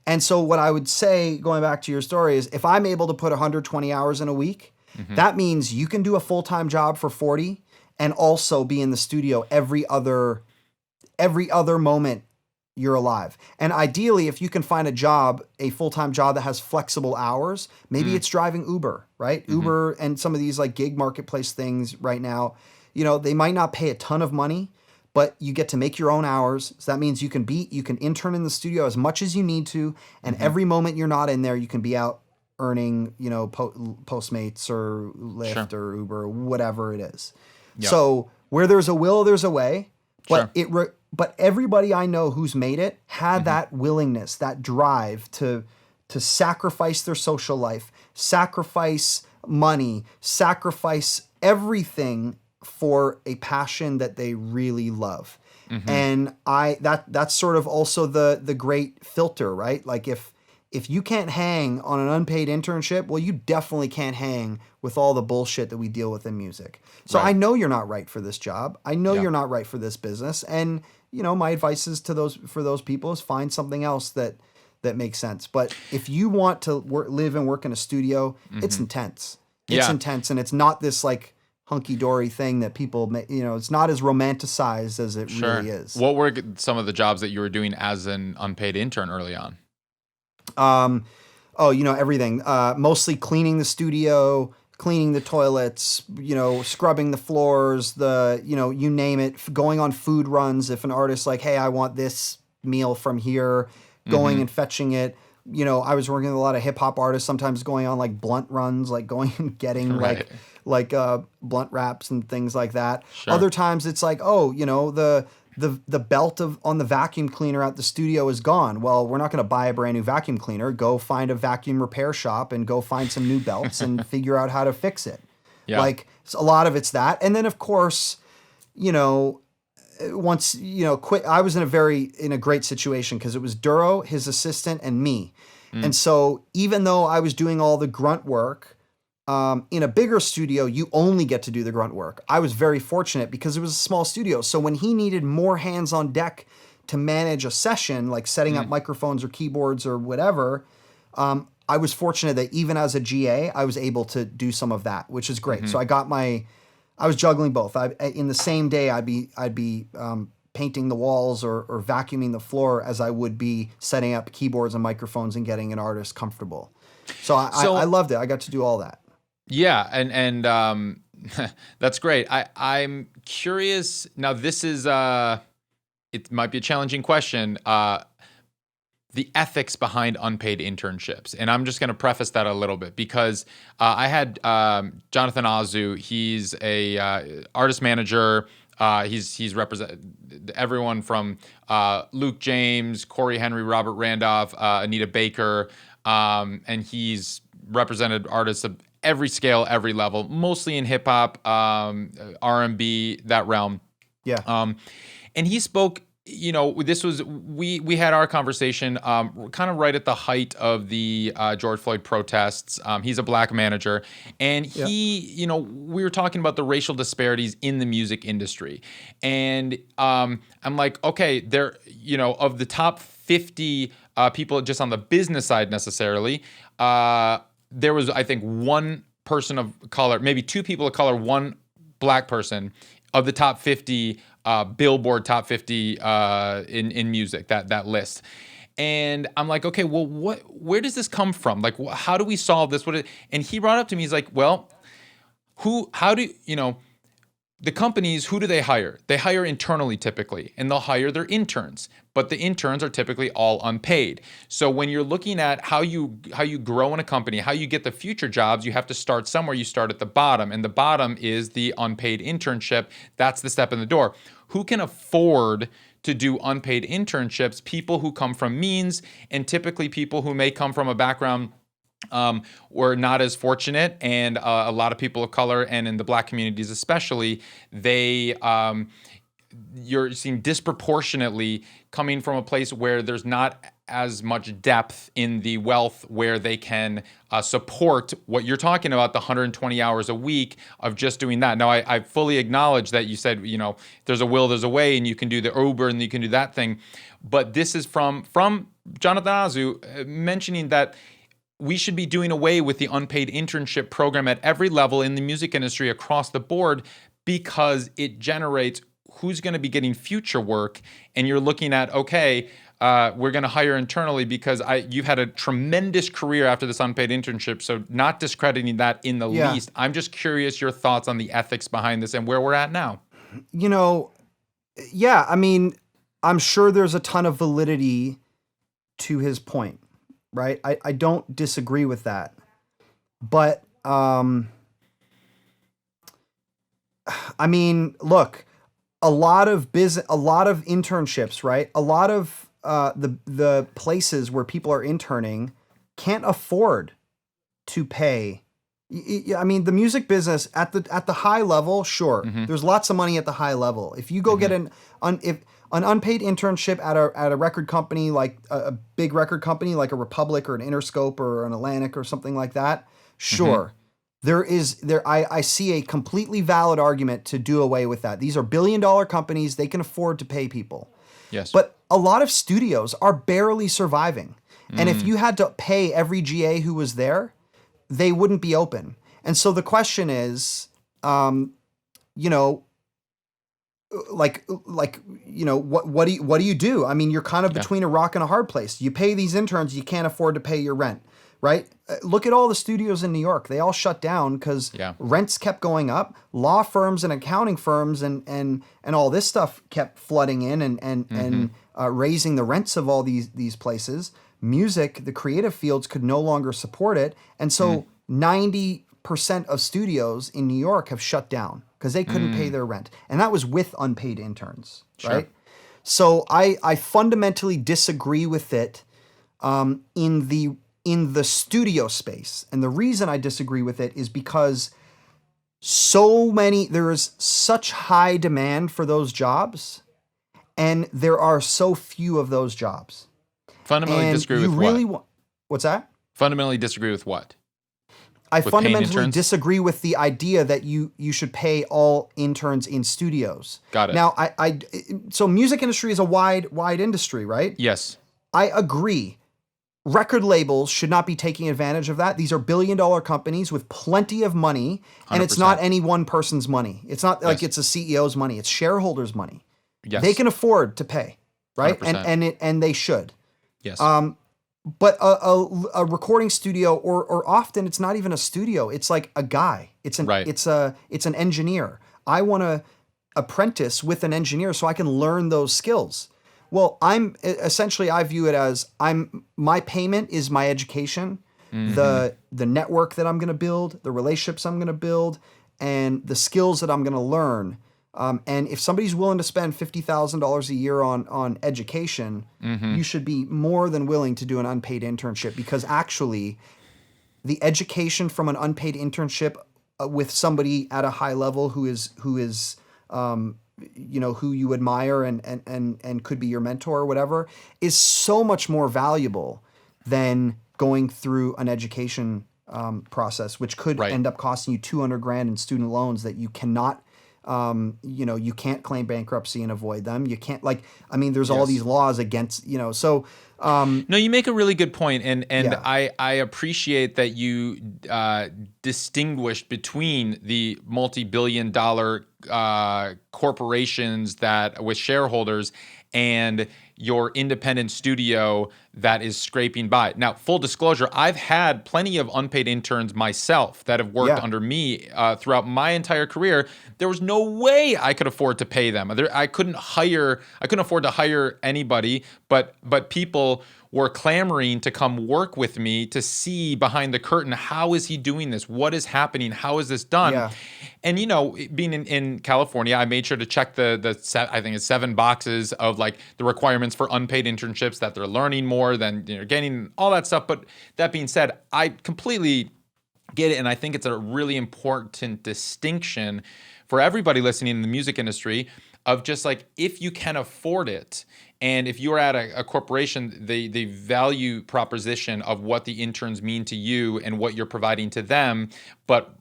And so what I would say, going back to your story, is if I'm able to put 120 hours in a week, that means you can do a full-time job for 40 and also be in the studio every other moment you're alive. And ideally, if you can find a full-time job that has flexible hours, maybe it's driving Uber, right? Uber and some of these gig marketplace things right now, they might not pay a ton of money, but you get to make your own hours. So that means you can intern in the studio as much as you need to. And every moment you're not in there, you can be out earning, Postmates or Lyft or Uber, or whatever it is. Yep. So where there's a will, there's a way. But but everybody I know who's made it had that willingness, that drive to sacrifice their social life, sacrifice money, sacrifice everything for a passion that they really love. And that's sort of also the great filter, right? If you can't hang on an unpaid internship, well, you definitely can't hang with all the bullshit that we deal with in music. So I know you're not right for this job. I know you're not right for this business. And, my advice is for those people is find something else that makes sense. But if you want to live and work in a studio, it's intense. It's intense. And it's not this hunky-dory thing that people, it's not as romanticized as it really is. What were some of the jobs that you were doing as an unpaid intern early on? Everything. Mostly cleaning the studio, cleaning the toilets, scrubbing the floors, you name it, going on food runs. If an artist hey, I want this meal from here, going and fetching it. I was working with a lot of hip hop artists, sometimes going on blunt runs, going and getting blunt wraps and things like that. Sure. Other times it's the belt on the vacuum cleaner at the studio is gone. Well, we're not going to buy a brand new vacuum cleaner. Go find a vacuum repair shop and go find some new belts and figure out how to fix it. Yeah. A lot of it's that. And then of course, once, quit, I was in a great situation because it was Duro, his assistant, and me. And so even though I was doing all the grunt work, in a bigger studio, you only get to do the grunt work. I was very fortunate because it was a small studio. So when he needed more hands on deck to manage a session, setting up microphones or keyboards or whatever, I was fortunate that even as a GA, I was able to do some of that, which is great. So I was juggling both. In the same day, I'd be painting the walls or vacuuming the floor as I would be setting up keyboards and microphones and getting an artist comfortable. So I loved it. I got to do all that. Yeah, and that's great. I'm curious. Now, this is it might be a challenging question. The ethics behind unpaid internships, and I'm just going to preface that a little bit because I had Jonathan Azu. He's a artist manager He's represented everyone from Luke James, Corey Henry, Robert Randolph, Anita Baker, and he's represented artists of every scale, every level, mostly in hip hop, R&B, that realm. Yeah. And he spoke. This was we had our conversation kind of right at the height of the George Floyd protests. He's a black manager, and he, we were talking about the racial disparities in the music industry, and I'm like, okay, there, of the top 50 people just on the business side necessarily, there was, I think, one person of color, maybe two people of color, one black person of the top 50. Billboard top 50 in music, that list. And I'm like, okay, well, where does this come from? Like, how do we solve this? And he brought up to me, he's like, well, the companies, who do they hire? They hire internally typically, and they'll hire their interns, but the interns are typically all unpaid. So when you're looking at how you grow in a company, how you get the future jobs, you have to start somewhere. You start at the bottom, and the bottom is the unpaid internship. That's the step in the door. Who can afford to do unpaid internships? People who come from means, and typically people who may come from a background were not as fortunate, and a lot of people of color, and in the black communities especially, you're seeing disproportionately coming from a place where there's not as much depth in the wealth where they can support what you're talking about, the 120 hours a week of just doing that. Now, I fully acknowledge that you said, there's a will, there's a way, and you can do the Uber and you can do that thing. But this is from Jonathan Azu mentioning that we should be doing away with the unpaid internship program at every level in the music industry across the board, because it generates who's going to be getting future work. And you're looking at, okay, we're going to hire internally because you've had a tremendous career after this unpaid internship. So not discrediting that in the least. I'm just curious your thoughts on the ethics behind this and where we're at now. Yeah, I mean, I'm sure there's a ton of validity to his point. Right. I don't disagree with that. But, I mean, look, a lot of internships, right? A lot of the places where people are interning can't afford to pay. I mean, the music business at the high level, sure. Mm-hmm. There's lots of money at the high level. If you go get an unpaid internship at a record company, like a big record company like a Republic or an Interscope or an Atlantic or something like that, sure. Mm-hmm. I see a completely valid argument to do away with that. These are billion-dollar companies. They can afford to pay people. Yes. But a lot of studios are barely surviving. And if you had to pay every GA who was there, they wouldn't be open. And so the question is, what do you do? I mean, you're kind of between a rock and a hard place. You pay these interns, you can't afford to pay your rent, right? Look at all the studios in New York. They all shut down because rents kept going up. Law firms and accounting firms and all this stuff kept flooding in and raising the rents of all these places. Music, the creative fields could no longer support it. And so 90% of studios in New York have shut down because they couldn't pay their rent. And that was with unpaid interns, right? So I fundamentally disagree with it in the studio space. And the reason I disagree with it is because there is such high demand for those jobs, and there are so few of those jobs. Fundamentally disagree with what? What's that? Fundamentally disagree with what? I fundamentally disagree with the idea that you should pay all interns in studios. Got it. Now, so music industry is a wide industry, right? Yes. I agree. Record labels should not be taking advantage of that. These are billion-dollar companies with plenty of money, and 100%. It's not any one person's money. It's not like it's a CEO's money. It's shareholders' money. Yes. They can afford to pay, right? 100%. And they should. Yes. But a recording studio, or often it's not even a studio. It's like a guy. It's an engineer. I want to apprentice with an engineer so I can learn those skills. Well, I view it as my payment is my education, the network that I'm going to build, the relationships I'm going to build, and the skills that I'm going to learn. And if somebody's willing to spend $50,000 a year on education, you should be more than willing to do an unpaid internship, because actually the education from an unpaid internship with somebody at a high level who is who you admire and could be your mentor or whatever, is so much more valuable than going through an education process, which could end up costing you $200,000 in student loans that you cannot, you can't claim bankruptcy and avoid them. You can't, there's all these laws against, so. No, you make a really good point, and I appreciate that you distinguished between the multi-billion-dollar corporations that with shareholders and your independent studio that is scraping by. Now, full disclosure, I've had plenty of unpaid interns myself that have worked under me throughout my entire career. There was no way I could afford to pay them. I couldn't afford to hire anybody, but people were clamoring to come work with me to see behind the curtain, how is he doing this? What is happening? How is this done? Yeah. And, being in California, I made sure to check I think it's 7 boxes of like the requirements for unpaid internships, that they're learning more than getting all that stuff. But that being said, I completely get it. And I think it's a really important distinction for everybody listening in the music industry of just like, if you can afford it, and if you're at a corporation, the value proposition of what the interns mean to you and what you're providing to them, but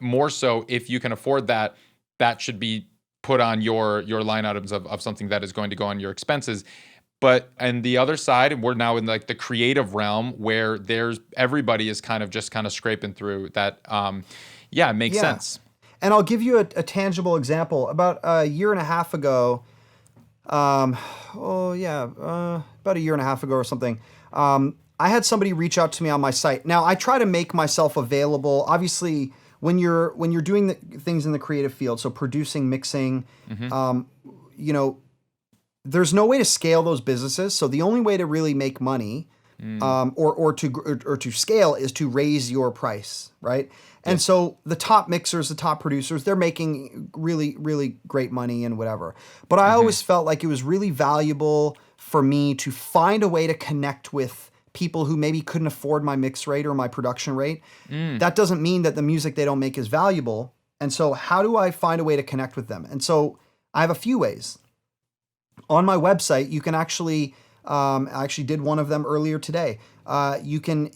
more so, if you can afford that, that should be put on your line items of something that is going to go on your expenses. But on the other side, we're now in like the creative realm where everybody is kind of scraping through that. It makes sense. And I'll give you a tangible example. About a year and a half ago, about a year and a half ago or something, I had somebody reach out to me on my site. Now, I try to make myself available. Obviously, when you're doing things in the creative field, so producing, mixing, there's no way to scale those businesses. So the only way to really make money, or to scale, is to raise your price, right? And so the top mixers, the top producers, they're making really, really great money and whatever. But I always felt like it was really valuable for me to find a way to connect with people who maybe couldn't afford my mix rate or my production rate. That doesn't mean that the music they don't make is valuable. And so how do I find a way to connect with them? And so I have a few ways. On my website, you can actually, I actually did one of them earlier today. You can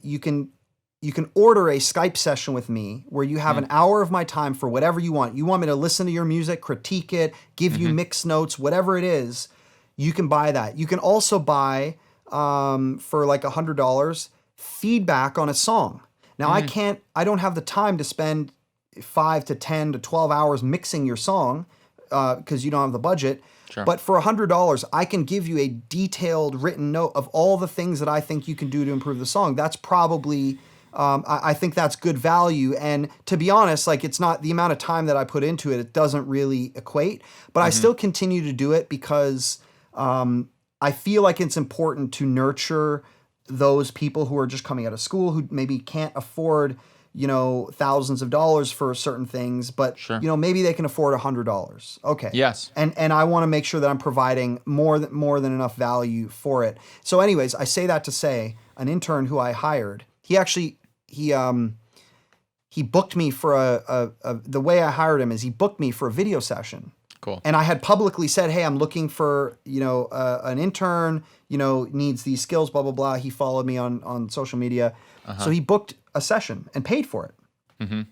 order a Skype session with me where you have an hour of my time for whatever you want. You want me to listen to your music, critique it, give you mix notes, whatever it is, you can buy that. You can also buy, for like $100, feedback on a song. Now I don't have the time to spend 5 to 10 to 12 hours mixing your song, because you don't have the budget. Sure. But for $100, I can give you a detailed written note of all the things that I think you can do to improve the song. That's probably, I think that's good value. And to be honest, like, it's not the amount of time that I put into it, it doesn't really equate. But I still continue to do it because I feel like it's important to nurture those people who are just coming out of school, who maybe can't afford, thousands of dollars for certain things, but maybe they can afford $100. Okay. Yes. And I want to make sure that I'm providing more than enough value for it. So anyways, I say that to say, an intern who I hired, he booked me for the way I hired him is he booked me for a video session. Cool. And I had publicly said, hey, I'm looking for, an intern, needs these skills, blah, blah, blah. He followed me on social media. So he booked a session and paid for it.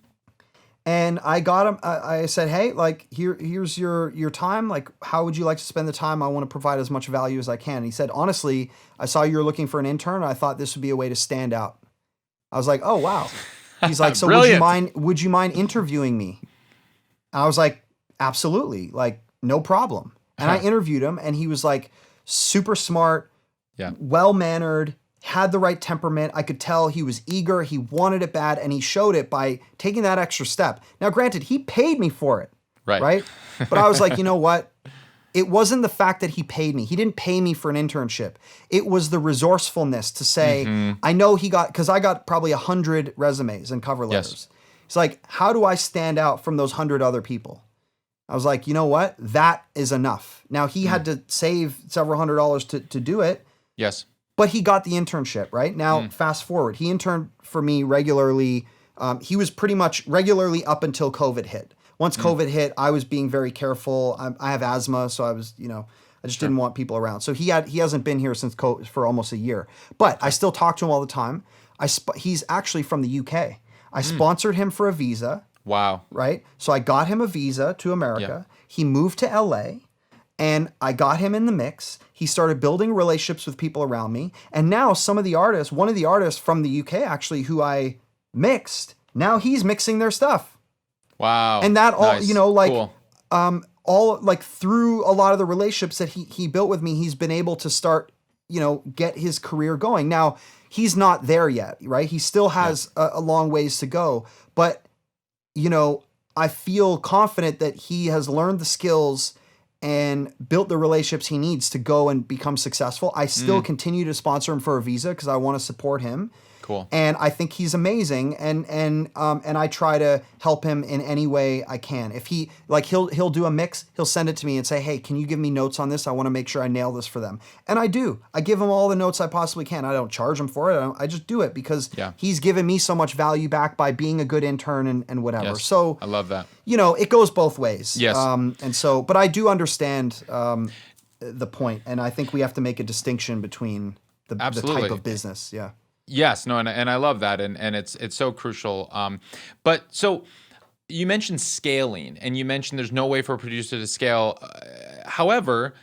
And I got him, I said, hey, like, here's your time. Like, how would you like to spend the time? I want to provide as much value as I can. And he said, honestly, I saw you were looking for an intern. I thought this would be a way to stand out. I was like, oh, wow. He's like, so would you mind interviewing me? And I was like, absolutely, like, no problem. And I interviewed him, and he was like super smart, well-mannered, had the right temperament. I could tell he was eager, he wanted it bad, and he showed it by taking that extra step. Now, granted, he paid me for it, right? But I was like, you know what? It wasn't the fact that he paid me. He didn't pay me for an internship. It was the resourcefulness to say, I know because I got probably 100 resumes and cover letters. It's like, how do I stand out from those 100 other people? I was like, you know what? That is enough. Now he had to save several $100s to do it. Yes. But he got the internship, right? Now, fast forward. He interned for me regularly. He was pretty much regularly up until COVID hit. Once COVID hit, I was being very careful. I have asthma, so I was, I just didn't want people around. So he hasn't been here since COVID for almost a year. But I still talk to him all the time. He's actually from the UK. I sponsored him for a visa. Wow. Right? So I got him a visa to America. Yeah. He moved to LA. And I got him in the mix. He started building relationships with people around me. And now one of the artists from the UK actually who I mixed, now he's mixing their stuff. Wow. And that all, nice. Cool. All like through a lot of the relationships that he built with me, he's been able to start, get his career going. Now, he's not there yet, right? He still has a long ways to go. But, I feel confident that he has learned the skills and built the relationships he needs to go and become successful. I still continue to sponsor him for a visa because I want to support him. Cool. And I think he's amazing, and I try to help him in any way I can. If he'll do a mix, he'll send it to me and say, "Hey, can you give me notes on this? I want to make sure I nail this for them." And I do. I give him all the notes I possibly can. I don't charge him for it. I just do it because he's given me so much value back by being a good intern and whatever. Yes. So I love that. It goes both ways. Yes. But I do understand the point, and I think we have to make a distinction between the type of business. Yeah. Yes, no, and I love that, and it's so crucial. But so you mentioned scaling, and you mentioned there's no way for a producer to scale. However,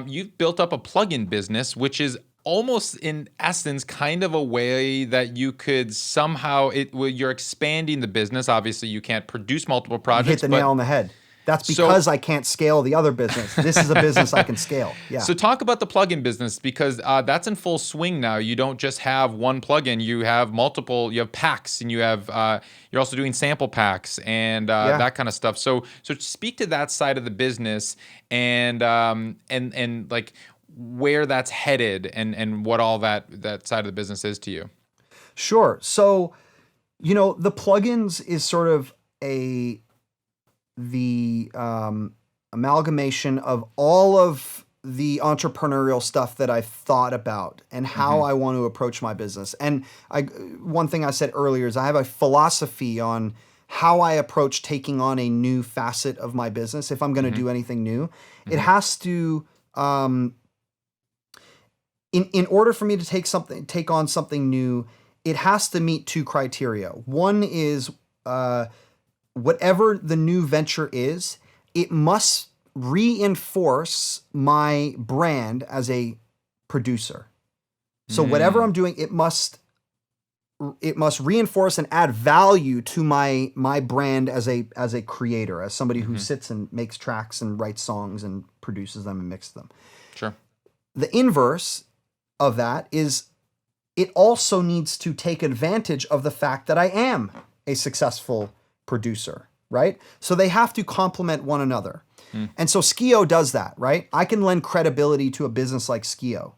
you've built up a plugin business, which is almost in essence kind of a way that you could somehow you're expanding the business. Obviously, you can't produce multiple projects. You hit the nail on the head. That's because I can't scale the other business. This is a business I can scale. Yeah. So talk about the plugin business, because that's in full swing now. You don't just have one plugin. You have multiple. You have packs, and you have you're also doing sample packs and that kind of stuff. So speak to that side of the business and like where that's headed and what all that side of the business is to you. Sure. So the plugins is sort of the amalgamation of all of the entrepreneurial stuff that I've thought about and how I want to approach my business. And one thing I said earlier is I have a philosophy on how I approach taking on a new facet of my business. If I'm going to do anything new, it has to, in order for me to take on something new, it has to meet two criteria. One is, whatever the new venture is, it must reinforce my brand as a producer. So whatever I'm doing, it must reinforce and add value to my brand as a creator, as somebody who sits and makes tracks and writes songs and produces them and mixes them. Sure. The inverse of that is it also needs to take advantage of the fact that I am a successful producer, right? So they have to complement one another. And so SKIO does that, right? I can lend credibility to a business like SKIO,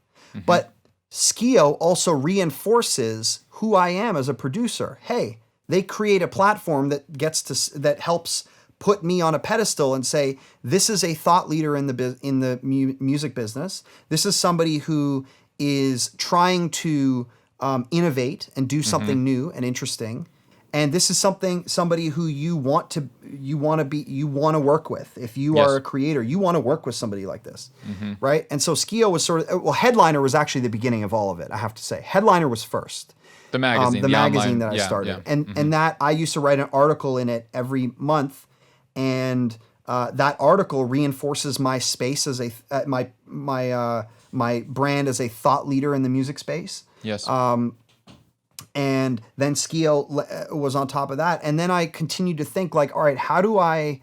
but SKIO also reinforces who I am as a producer. Hey, they create a platform that helps put me on a pedestal and say, this is a thought leader in the music business. This is somebody who is trying to innovate and do something new and interesting. And this is somebody who you want to work with. If you are a creator, you want to work with somebody like this, right? And so SKIO was Headliner was actually the beginning of all of it. I have to say, Headliner was first. The magazine, the magazine that I started, and that I used to write an article in it every month, and that article reinforces my space as my brand as a thought leader in the music space. Yes. And then SKIO was on top of that. And then I continued to think like, all right, how do I,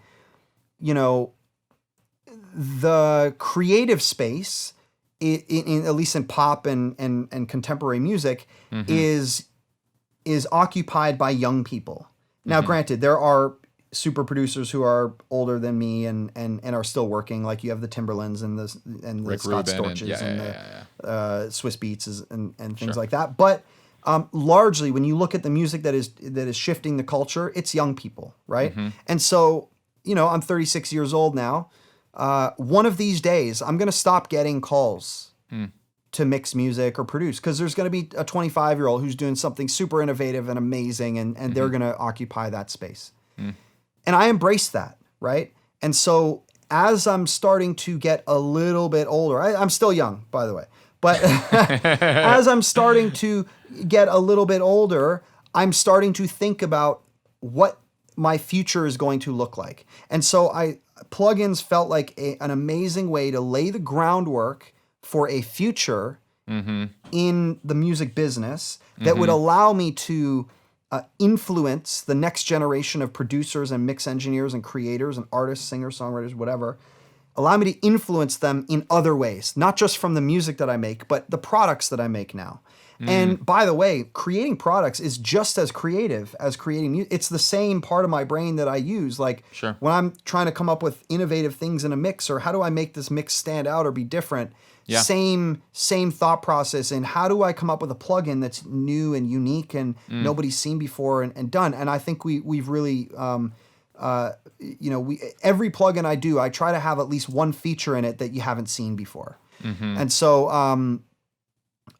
the creative space, in at least in pop and contemporary music, is occupied by young people. Now, granted, there are super producers who are older than me and are still working. Like you have the Timberlands and the Scott Storches and the Swiss Beats and things like that. But largely, when you look at the music that is shifting the culture, it's young people, right? And so I'm 36 years old now. One of these days, I'm going to stop getting calls to mix music or produce, because there's going to be a 25-year-old who's doing something super innovative and amazing, and they're going to occupy that space. And I embrace that, right? And so as I'm starting to get a little bit older, I'm still young, by the way, but as I'm starting to get a little bit older, I'm starting to think about what my future is going to look like. And so plugins felt like an amazing way to lay the groundwork for a future in the music business that would allow me to influence the next generation of producers and mix engineers and creators and artists, singers, songwriters, whatever. Allow me to influence them in other ways, not just from the music that I make, but the products that I make now. And by the way, creating products is just as creative as creating music. It's the same part of my brain that I use. Like when I'm trying to come up with innovative things in a mix, or how do I make this mix stand out or be different? Same thought process. And how do I come up with a plugin that's new and unique and nobody's seen before and done? And I think we've really, every plugin I do, I try to have at least one feature in it that you haven't seen before. And so,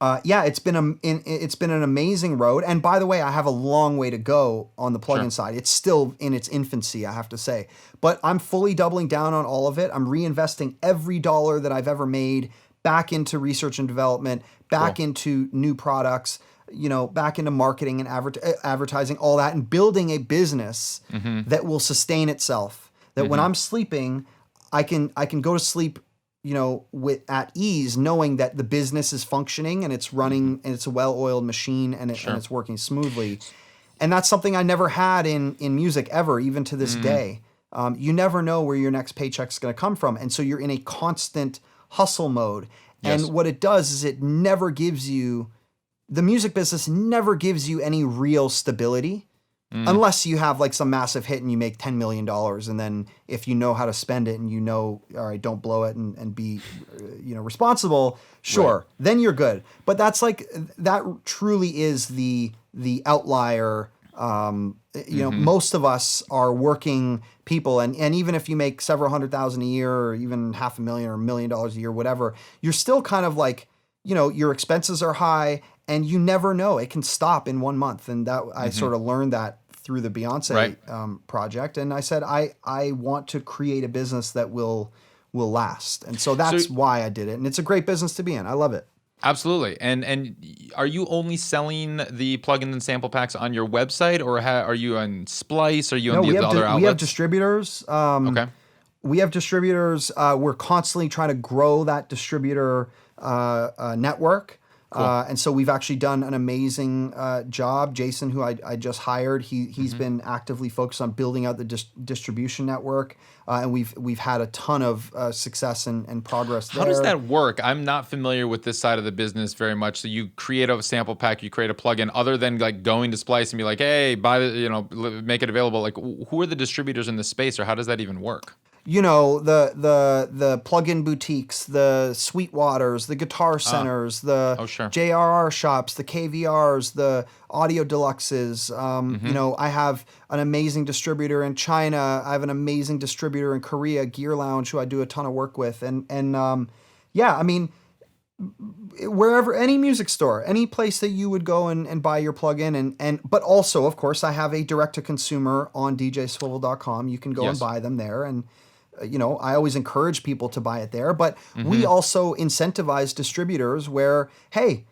it's been an amazing road. And by the way, I have a long way to go on the plugin side. It's still in its infancy, I have to say. But I'm fully doubling down on all of it. I'm reinvesting every dollar that I've ever made back into research and development, back into new products, back into marketing and advertising, all that, and building a business that will sustain itself. That when I'm sleeping, I can go to sleep at ease, knowing that the business is functioning and it's running and it's a well-oiled machine and it's working smoothly. And that's something I never had in music ever, even to this day. You never know where your next paycheck's going to come from. And so you're in a constant hustle mode. And what it does is it never gives you, the music business never gives you any real stability. Unless you have like some massive hit and you make $10 million. And then if you know how to spend it and all right, don't blow it and be, responsible, sure, then you're good. But that's like, that truly is the outlier. Most of us are working people. And even if you make several $100,000 a year or even $500,000 or $1 million a year, whatever, you're still kind of like, your expenses are high and you never know. It can stop in 1 month. And that I sort of learned that through the Beyonce project. And I said, I want to create a business that will last. And so that's why I did it. And it's a great business to be in. I love it. Absolutely. And are you only selling the plugins and sample packs on your website, or are you on Splice? Are you on the other outlets? We have distributors. We have distributors. We're constantly trying to grow that distributor network. And so we've actually done an amazing job. Jason, who I just hired, he's been actively focused on building out the distribution network, and we've had a ton of success and progress there. How does that work? I'm not familiar with this side of the business very much. So you create a sample pack, you create a plugin, other than like going to Splice and be like, hey, buy the, make it available. Like, who are the distributors in the space, or how does that even work? The plug-in boutiques, the Sweetwaters, the Guitar Centers, the JRR shops, the KVRs, the Audio Deluxes. I have an amazing distributor in China. I have an amazing distributor in Korea, Gear Lounge, who I do a ton of work with. Wherever, any music store, any place that you would go and buy your plugin, but also, of course, I have a direct-to-consumer on djswivel.com. You can go and buy them there, and I always encourage people to buy it there, but we also incentivize distributors where, hey,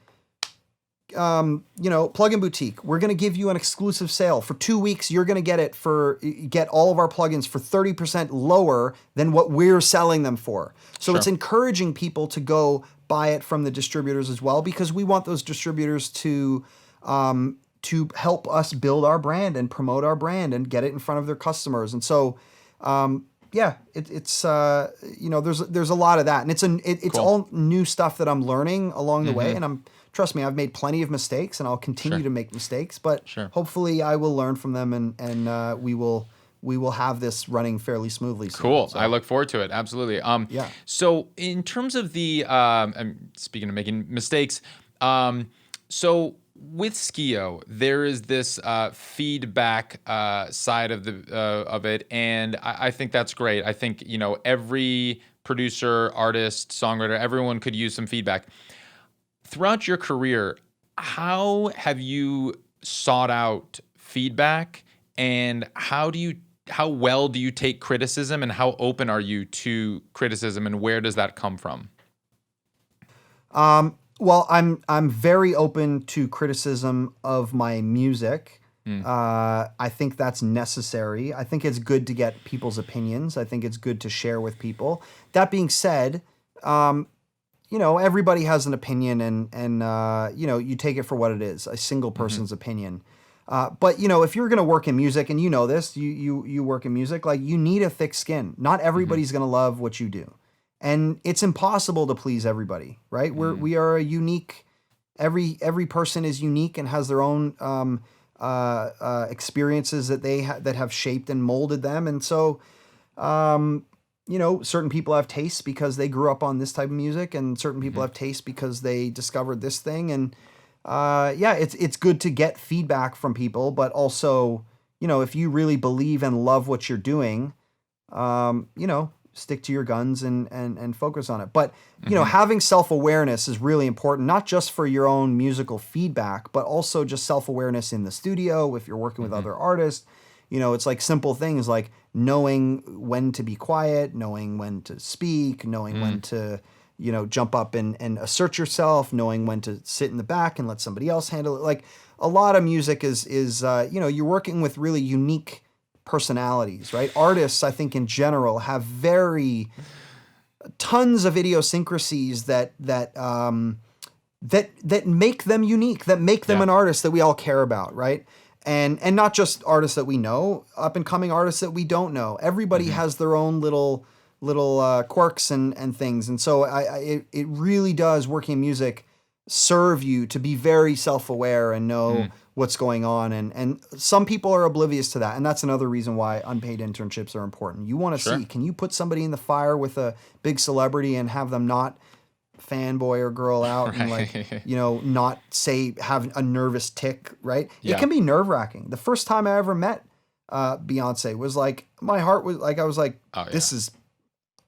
Plugin Boutique, we're going to give you an exclusive sale for 2 weeks. You're going to get all of our plugins for 30% lower than what we're selling them for. So it's encouraging people to go buy it from the distributors as well, because we want those distributors to help us build our brand and promote our brand and get it in front of their customers. And so, there's a lot of that, and it's all new stuff that I'm learning along the way. And trust me, I've made plenty of mistakes, and I'll continue to make mistakes, but hopefully I will learn from them, and we will have this running fairly smoothly soon. Cool. So. I look forward to it. Absolutely. So in terms of the, speaking of making mistakes, so with SKIO, there is this feedback side of it, and I think that's great. I think every producer, artist, songwriter, everyone could use some feedback. Throughout your career, how have you sought out feedback, and how well do you take criticism, and how open are you to criticism, and where does that come from? Well, I'm very open to criticism of my music. I think that's necessary. I think it's good to get people's opinions. I think it's good to share with people. That being said, everybody has an opinion, and you take it for what it is, a single person's opinion. But if you're going to work in music, and this, you work in music, like, you need a thick skin. Not everybody's going to love what you do. And it's impossible to please everybody, right? We are a unique. Every person is unique and has their own experiences that that have shaped and molded them. And so, certain people have tastes because they grew up on this type of music, and certain people have tastes because they discovered this thing. And it's good to get feedback from people, but also, if you really believe and love what you're doing, stick to your guns and focus on it. But, having self-awareness is really important, not just for your own musical feedback, but also just self-awareness in the studio. If you're working with other artists, it's like simple things like knowing when to be quiet, knowing when to speak, knowing when to, jump up and assert yourself, knowing when to sit in the back and let somebody else handle it. Like, a lot of music is you're working with really unique personalities, right? Artists, I think, in general, have tons of idiosyncrasies that make them unique, that make them an artist that we all care about, right? And not just artists that we know, up and coming artists that we don't know. Everybody has their own little quirks and things, and so it really does, working in music, serve you to be very self-aware and know what's going on, and some people are oblivious to that, and that's another reason why unpaid internships are important. You want to see, can you put somebody in the fire with a big celebrity and have them not fanboy or girl out and not have a nervous tick, right? It can be nerve-wracking. The first time I ever met Beyonce was like, my heart was like, I was like, this is,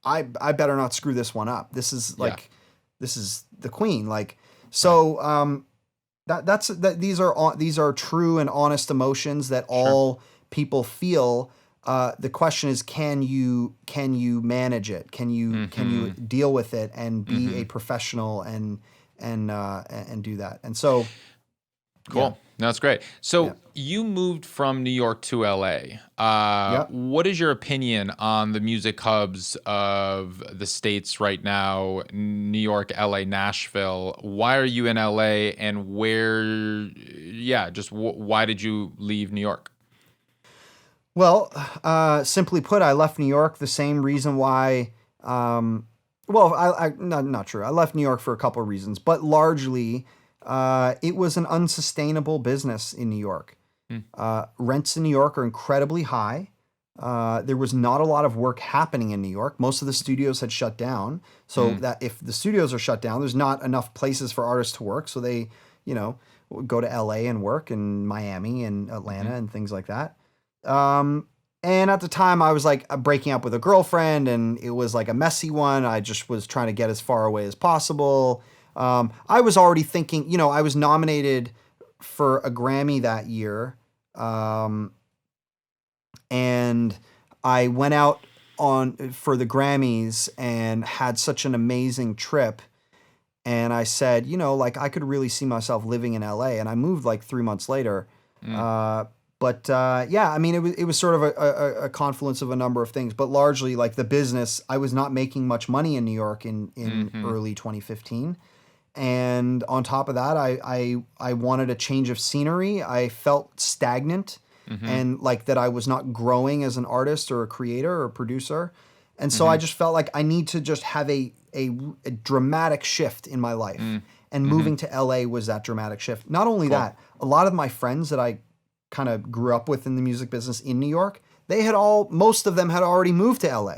I better not screw this one up. This is like, this is the queen. Like, so, these are true and honest emotions that all people feel. The question is, can you manage it? Can you deal with it and be a professional and do that? And so, cool. No, that's great. So you moved from New York to LA. What is your opinion on the music hubs of the States right now? New York, LA, Nashville. Why are you in LA, and where? Why did you leave New York? Well, simply put, I left New York the same reason why. Not true. I left New York for a couple of reasons, but largely, it was an unsustainable business in New York. Rents in New York are incredibly high. There was not a lot of work happening in New York. Most of the studios had shut down. So that if the studios are shut down, there's not enough places for artists to work. So they, go to LA and work, and Miami and Atlanta and things like that. And at the time I was like breaking up with a girlfriend, and it was like a messy one. I just was trying to get as far away as possible. I was already thinking, I was nominated for a Grammy that year. And I went out for the Grammys and had such an amazing trip. And I said, I could really see myself living in LA. And I moved like 3 months later. It was sort of a confluence of a number of things, but largely like the business. I was not making much money in New York in early 2015. And on top of that, I wanted a change of scenery. I felt stagnant and like that I was not growing as an artist or a creator or a producer. And so I just felt like I need to just have a dramatic shift in my life. And moving to LA was that dramatic shift. Not only that, a lot of my friends that I kind of grew up with in the music business in New York, most of them had already moved to LA.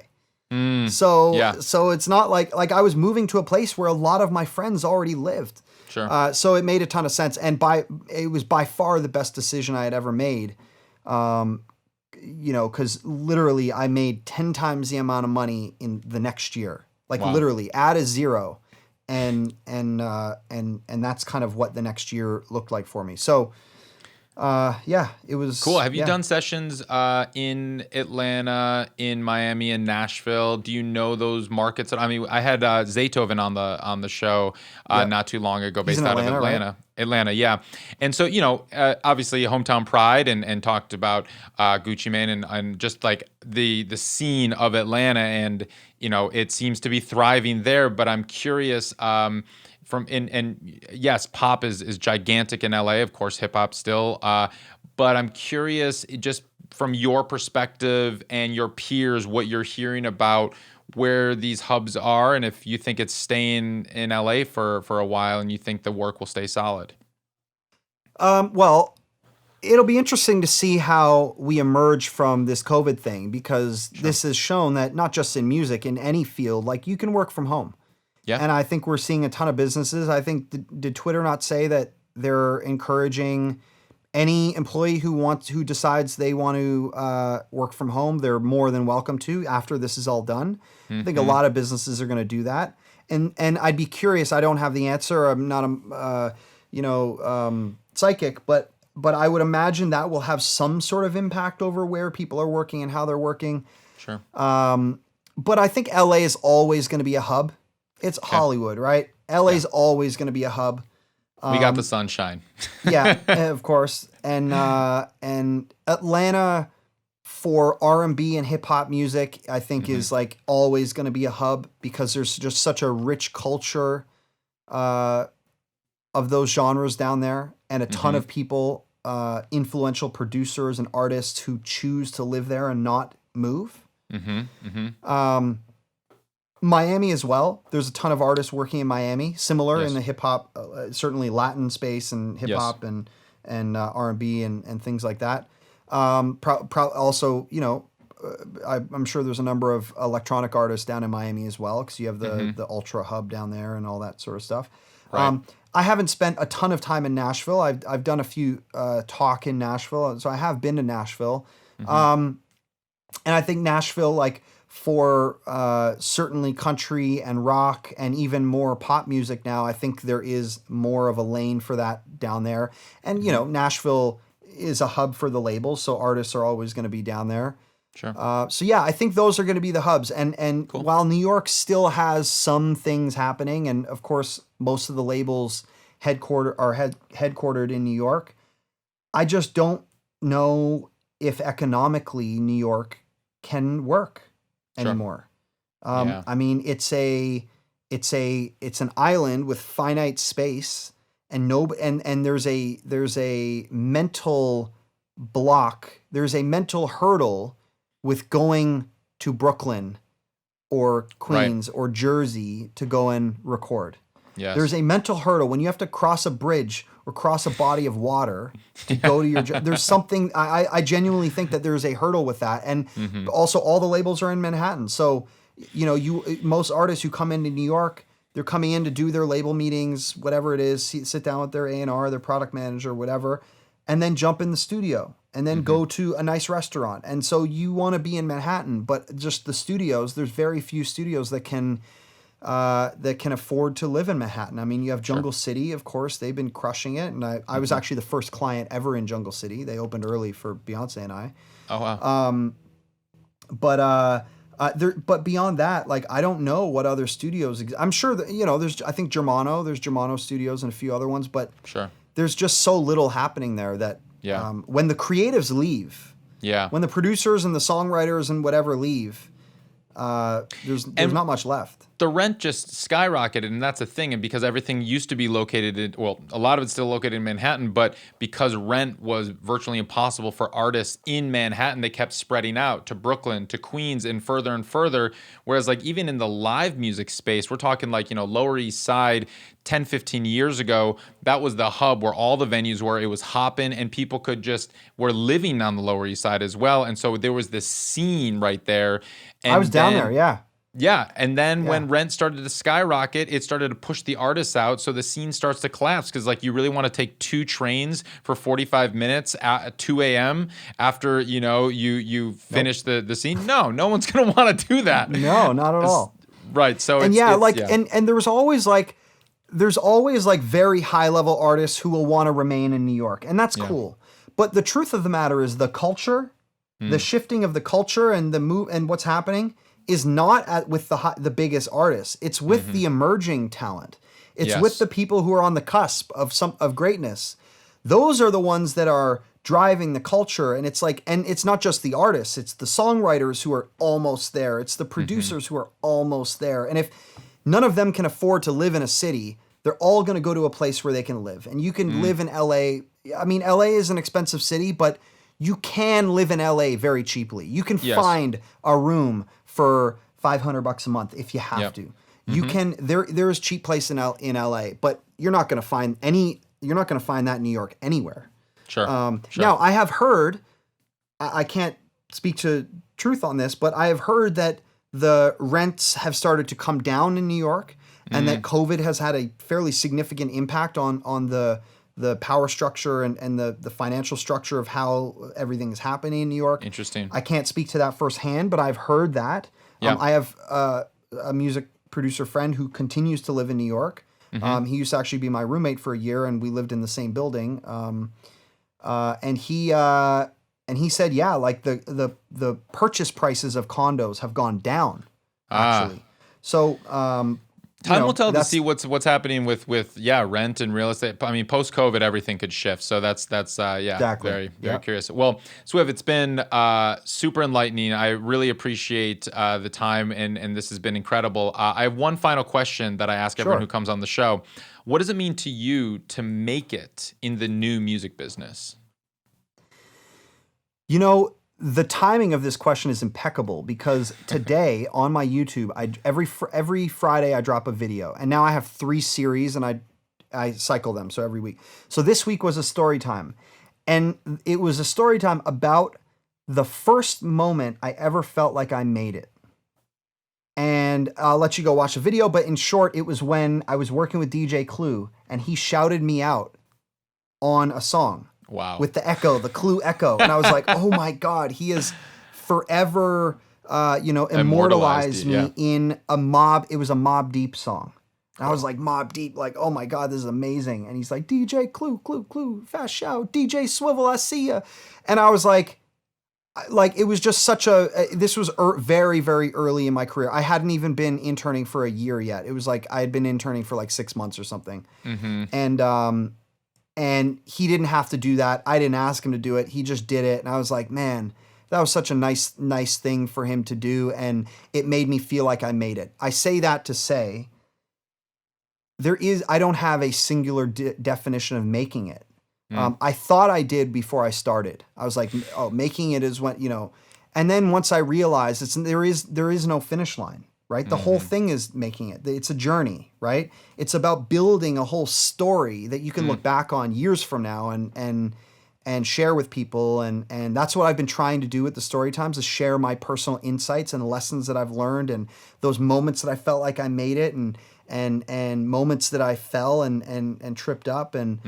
So it's not like I was moving to a place where a lot of my friends already lived. Sure. So it made a ton of sense, and it was by far the best decision I had ever made. Because literally I made 10 times the amount of money in the next year, like literally add a zero, and that's kind of what the next year looked like for me. So. It was cool. Have you done sessions in Atlanta, in Miami, and Nashville? Do you know those markets? I mean, I had Zaytoven on the show not too long ago, based out of Atlanta. Right? Atlanta, yeah. And so, obviously hometown pride, and talked about Gucci Mane and just like the scene of Atlanta, and it seems to be thriving there. But I'm curious. Yes, pop is gigantic in LA, of course, hip hop still. But I'm curious, just from your perspective and your peers, what you're hearing about where these hubs are, and if you think it's staying in LA for a while, and you think the work will stay solid. Well, it'll be interesting to see how we emerge from this COVID thing, because this has shown that not just in music, in any field, like you can work from home. Yeah. And I think we're seeing a ton of businesses. I think, did Twitter not say that they're encouraging any employee who decides they want to work from home, they're more than welcome to after this is all done? I think a lot of businesses are going to do that. And I'd be curious. I don't have the answer. I'm not psychic, but I would imagine that will have some sort of impact over where people are working and how they're working. Sure. But I think LA is always going to be a hub. It's Hollywood, right? LA's always going to be a hub. We got the sunshine. Yeah, of course. And Atlanta for R&B and hip hop music, I think is like always going to be a hub, because there's just such a rich culture of those genres down there, and a ton of people, influential producers and artists who choose to live there and not move. Miami as well. There's a ton of artists working in Miami, similar in the hip hop, certainly Latin space and hip hop and R&B and things like that. Also, I'm sure there's a number of electronic artists down in Miami as well, because you have the Ultra Hub down there and all that sort of stuff. Right. I haven't spent a ton of time in Nashville. I've done a few talk in Nashville, so I have been to Nashville. And I think Nashville, like, for certainly country and rock and even more pop music now, I think there is more of a lane for that down there. And, Nashville is a hub for the labels, so artists are always going to be down there. Sure. So yeah, I think those are going to be the hubs. And cool. While New York still has some things happening, and of course most of the labels headquartered in New York, I just don't know if economically New York can work anymore. I mean, it's an island with finite space, and there's a mental block. There's a mental hurdle with going to Brooklyn or Queens or Jersey to go and record. Yes. There's a mental hurdle when you have to cross a bridge or cross a body of water to go to your job. There's something, I genuinely think that there's a hurdle with that. And also all the labels are in Manhattan. So, most artists who come into New York, they're coming in to do their label meetings, whatever it is, sit down with their A&R, their product manager, whatever, and then jump in the studio and then go to a nice restaurant. And so you want to be in Manhattan, but just the studios, there's very few studios that can afford to live in Manhattan. I mean, you have Jungle City, of course. They've been crushing it. And I was actually the first client ever in Jungle City. They opened early for Beyonce and I. Oh, wow. But beyond that, like, I don't know what other studios I'm sure that, I think there's Germano Studios and a few other ones, but there's just so little happening there that when the creatives leave, when the producers and the songwriters and whatever leave, there's not much left. The rent just skyrocketed, and that's a thing. And because everything used to be located a lot of it's still located in Manhattan, but because rent was virtually impossible for artists in Manhattan, they kept spreading out to Brooklyn, to Queens, and further. Whereas, like, even in the live music space, we're talking like, Lower East Side 10, 15 years ago, that was the hub where all the venues were. It was hopping, and people were living on the Lower East Side as well. And so there was this scene right there. And I was down there, yeah. Yeah, and then when rent started to skyrocket, it started to push the artists out, so the scene starts to collapse because like you really want to take 2 trains for 45 minutes at 2 a.m. after you finish the scene. No one's gonna want to do that. No, not at all. Right. So and and there's always like very high level artists who will want to remain in New York, and that's cool. But the truth of the matter is the culture, the shifting of the culture and the move and what's happening is not with the biggest artists. It's with the emerging talent. It's with the people who are on the cusp of greatness. Those are the ones that are driving the culture. And it's like, and it's not just the artists, it's the songwriters who are almost there. It's the producers who are almost there. And if none of them can afford to live in a city, they're all going to go to a place where they can live. And you can live in LA. I mean, LA is an expensive city, but you can live in LA very cheaply. You can find a room for $500 a month if you have to. You can. There is cheap place in LA, but you're not going to find any. You're not going to find that in New York anywhere. Sure. Now I have heard. I can't speak to truth on this, but I have heard that the rents have started to come down in New York, and that COVID has had a fairly significant impact on the power structure and the financial structure of how everything is happening in New York. Interesting. I can't speak to that firsthand, but I've heard that. I have a music producer friend who continues to live in New York. He used to actually be my roommate for a year, and we lived in the same building. And he said, like the purchase prices of condos have gone down, actually. So time will tell to see what's happening with rent and real estate. I mean, post COVID, everything could shift. So that's exactly. very curious. Well, Swiv, it's been super enlightening. I really appreciate the time, and this has been incredible. I have one final question that I ask everyone who comes on the show. What does it mean to you to make it in the new music business? The timing of this question is impeccable because today on my YouTube, every Friday I drop a video, and now I have 3 series and I cycle them, so every week. So this week was a story time, and it was a story time about the first moment I ever felt like I made it. And I'll let you go watch the video, but in short, it was when I was working with DJ Clue, and he shouted me out on a song. Wow. With the echo, the Clue echo. And I was like, oh my God, he has forever, immortalized me in a Mobb. It was a Mobb Deep song. And I was like, Mobb Deep, like, oh my God, this is amazing. And he's like, DJ Clue, fast shout, DJ Swivel, I see ya. And I was like, it was just such this was very, very early in my career. I hadn't even been interning for a year yet. It was like, I had been interning for like 6 months or something. And he didn't have to do that. I didn't ask him to do it. He just did it. And I was like, man, that was such a nice thing for him to do. And it made me feel like I made it. I say that to say, I don't have a singular definition of making it. I thought I did before I started. I was like, oh, making it is when, and then once I realized there is no finish line. Right? The whole thing is making it. It's a journey, right? It's about building a whole story that you can look back on years from now and share with people. And that's what I've been trying to do with the story times, is share my personal insights and lessons that I've learned, and those moments that I felt like I made it, and moments that I fell and tripped up. And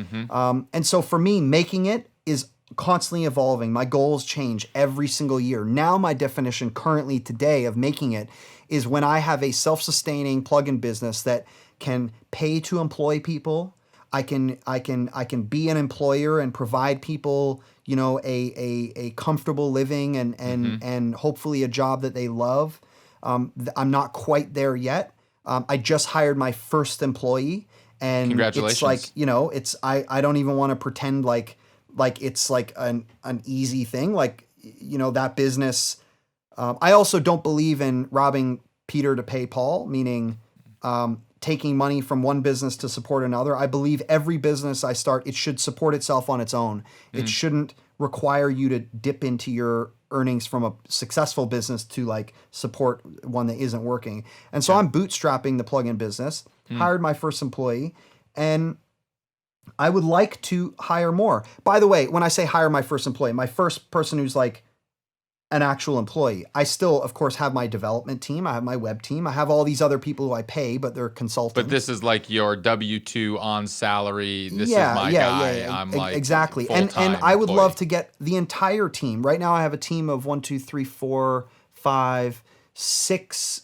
so for me, making it is constantly evolving. My goals change every single year. Now my definition currently today of making it is when I have a self-sustaining plug-in business that can pay to employ people. I can be an employer and provide people, a comfortable living and hopefully a job that they love. I'm not quite there yet. I just hired my first employee, and congratulations. It's like, I don't even want to pretend like it's like an easy thing. Like, that business. I also don't believe in robbing Peter to pay Paul, meaning taking money from one business to support another. I believe every business I start, it should support itself on its own. It shouldn't require you to dip into your earnings from a successful business to like support one that isn't working. And so I'm bootstrapping the plugin business, hired my first employee, and I would like to hire more. By the way, when I say hire my first employee, my first person who's like an actual employee. I still, of course, have my development team. I have my web team. I have all these other people who I pay, but they're consultants. But this is like your W-2 on salary. This is my guy. Yeah. I'm like exactly. And I would love to get the entire team. Right now I have a team of 1, 2, 3, 4, 5, 6,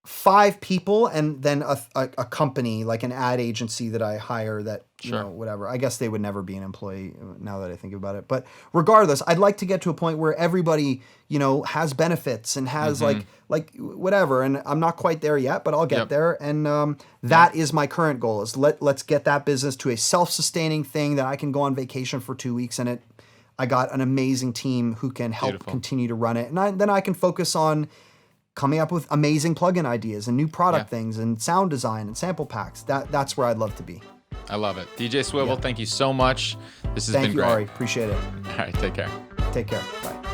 5 people, and then a company, like an ad agency that I hire that, you know, whatever. I guess they would never be an employee now that I think about it. But regardless, I'd like to get to a point where everybody, you know, has benefits and has like whatever. And I'm not quite there yet, but I'll get there. And that is my current goal, is let's get that business to a self-sustaining thing that I can go on vacation for 2 weeks and I got an amazing team who can help continue to run it. And then I can focus on coming up with amazing plugin ideas and new product things and sound design and sample packs. That's where I'd love to be. I love it. DJ Swivel, thank you so much. This has been great. Thank you, Ari. Appreciate it. All right, take care. Take care. Bye.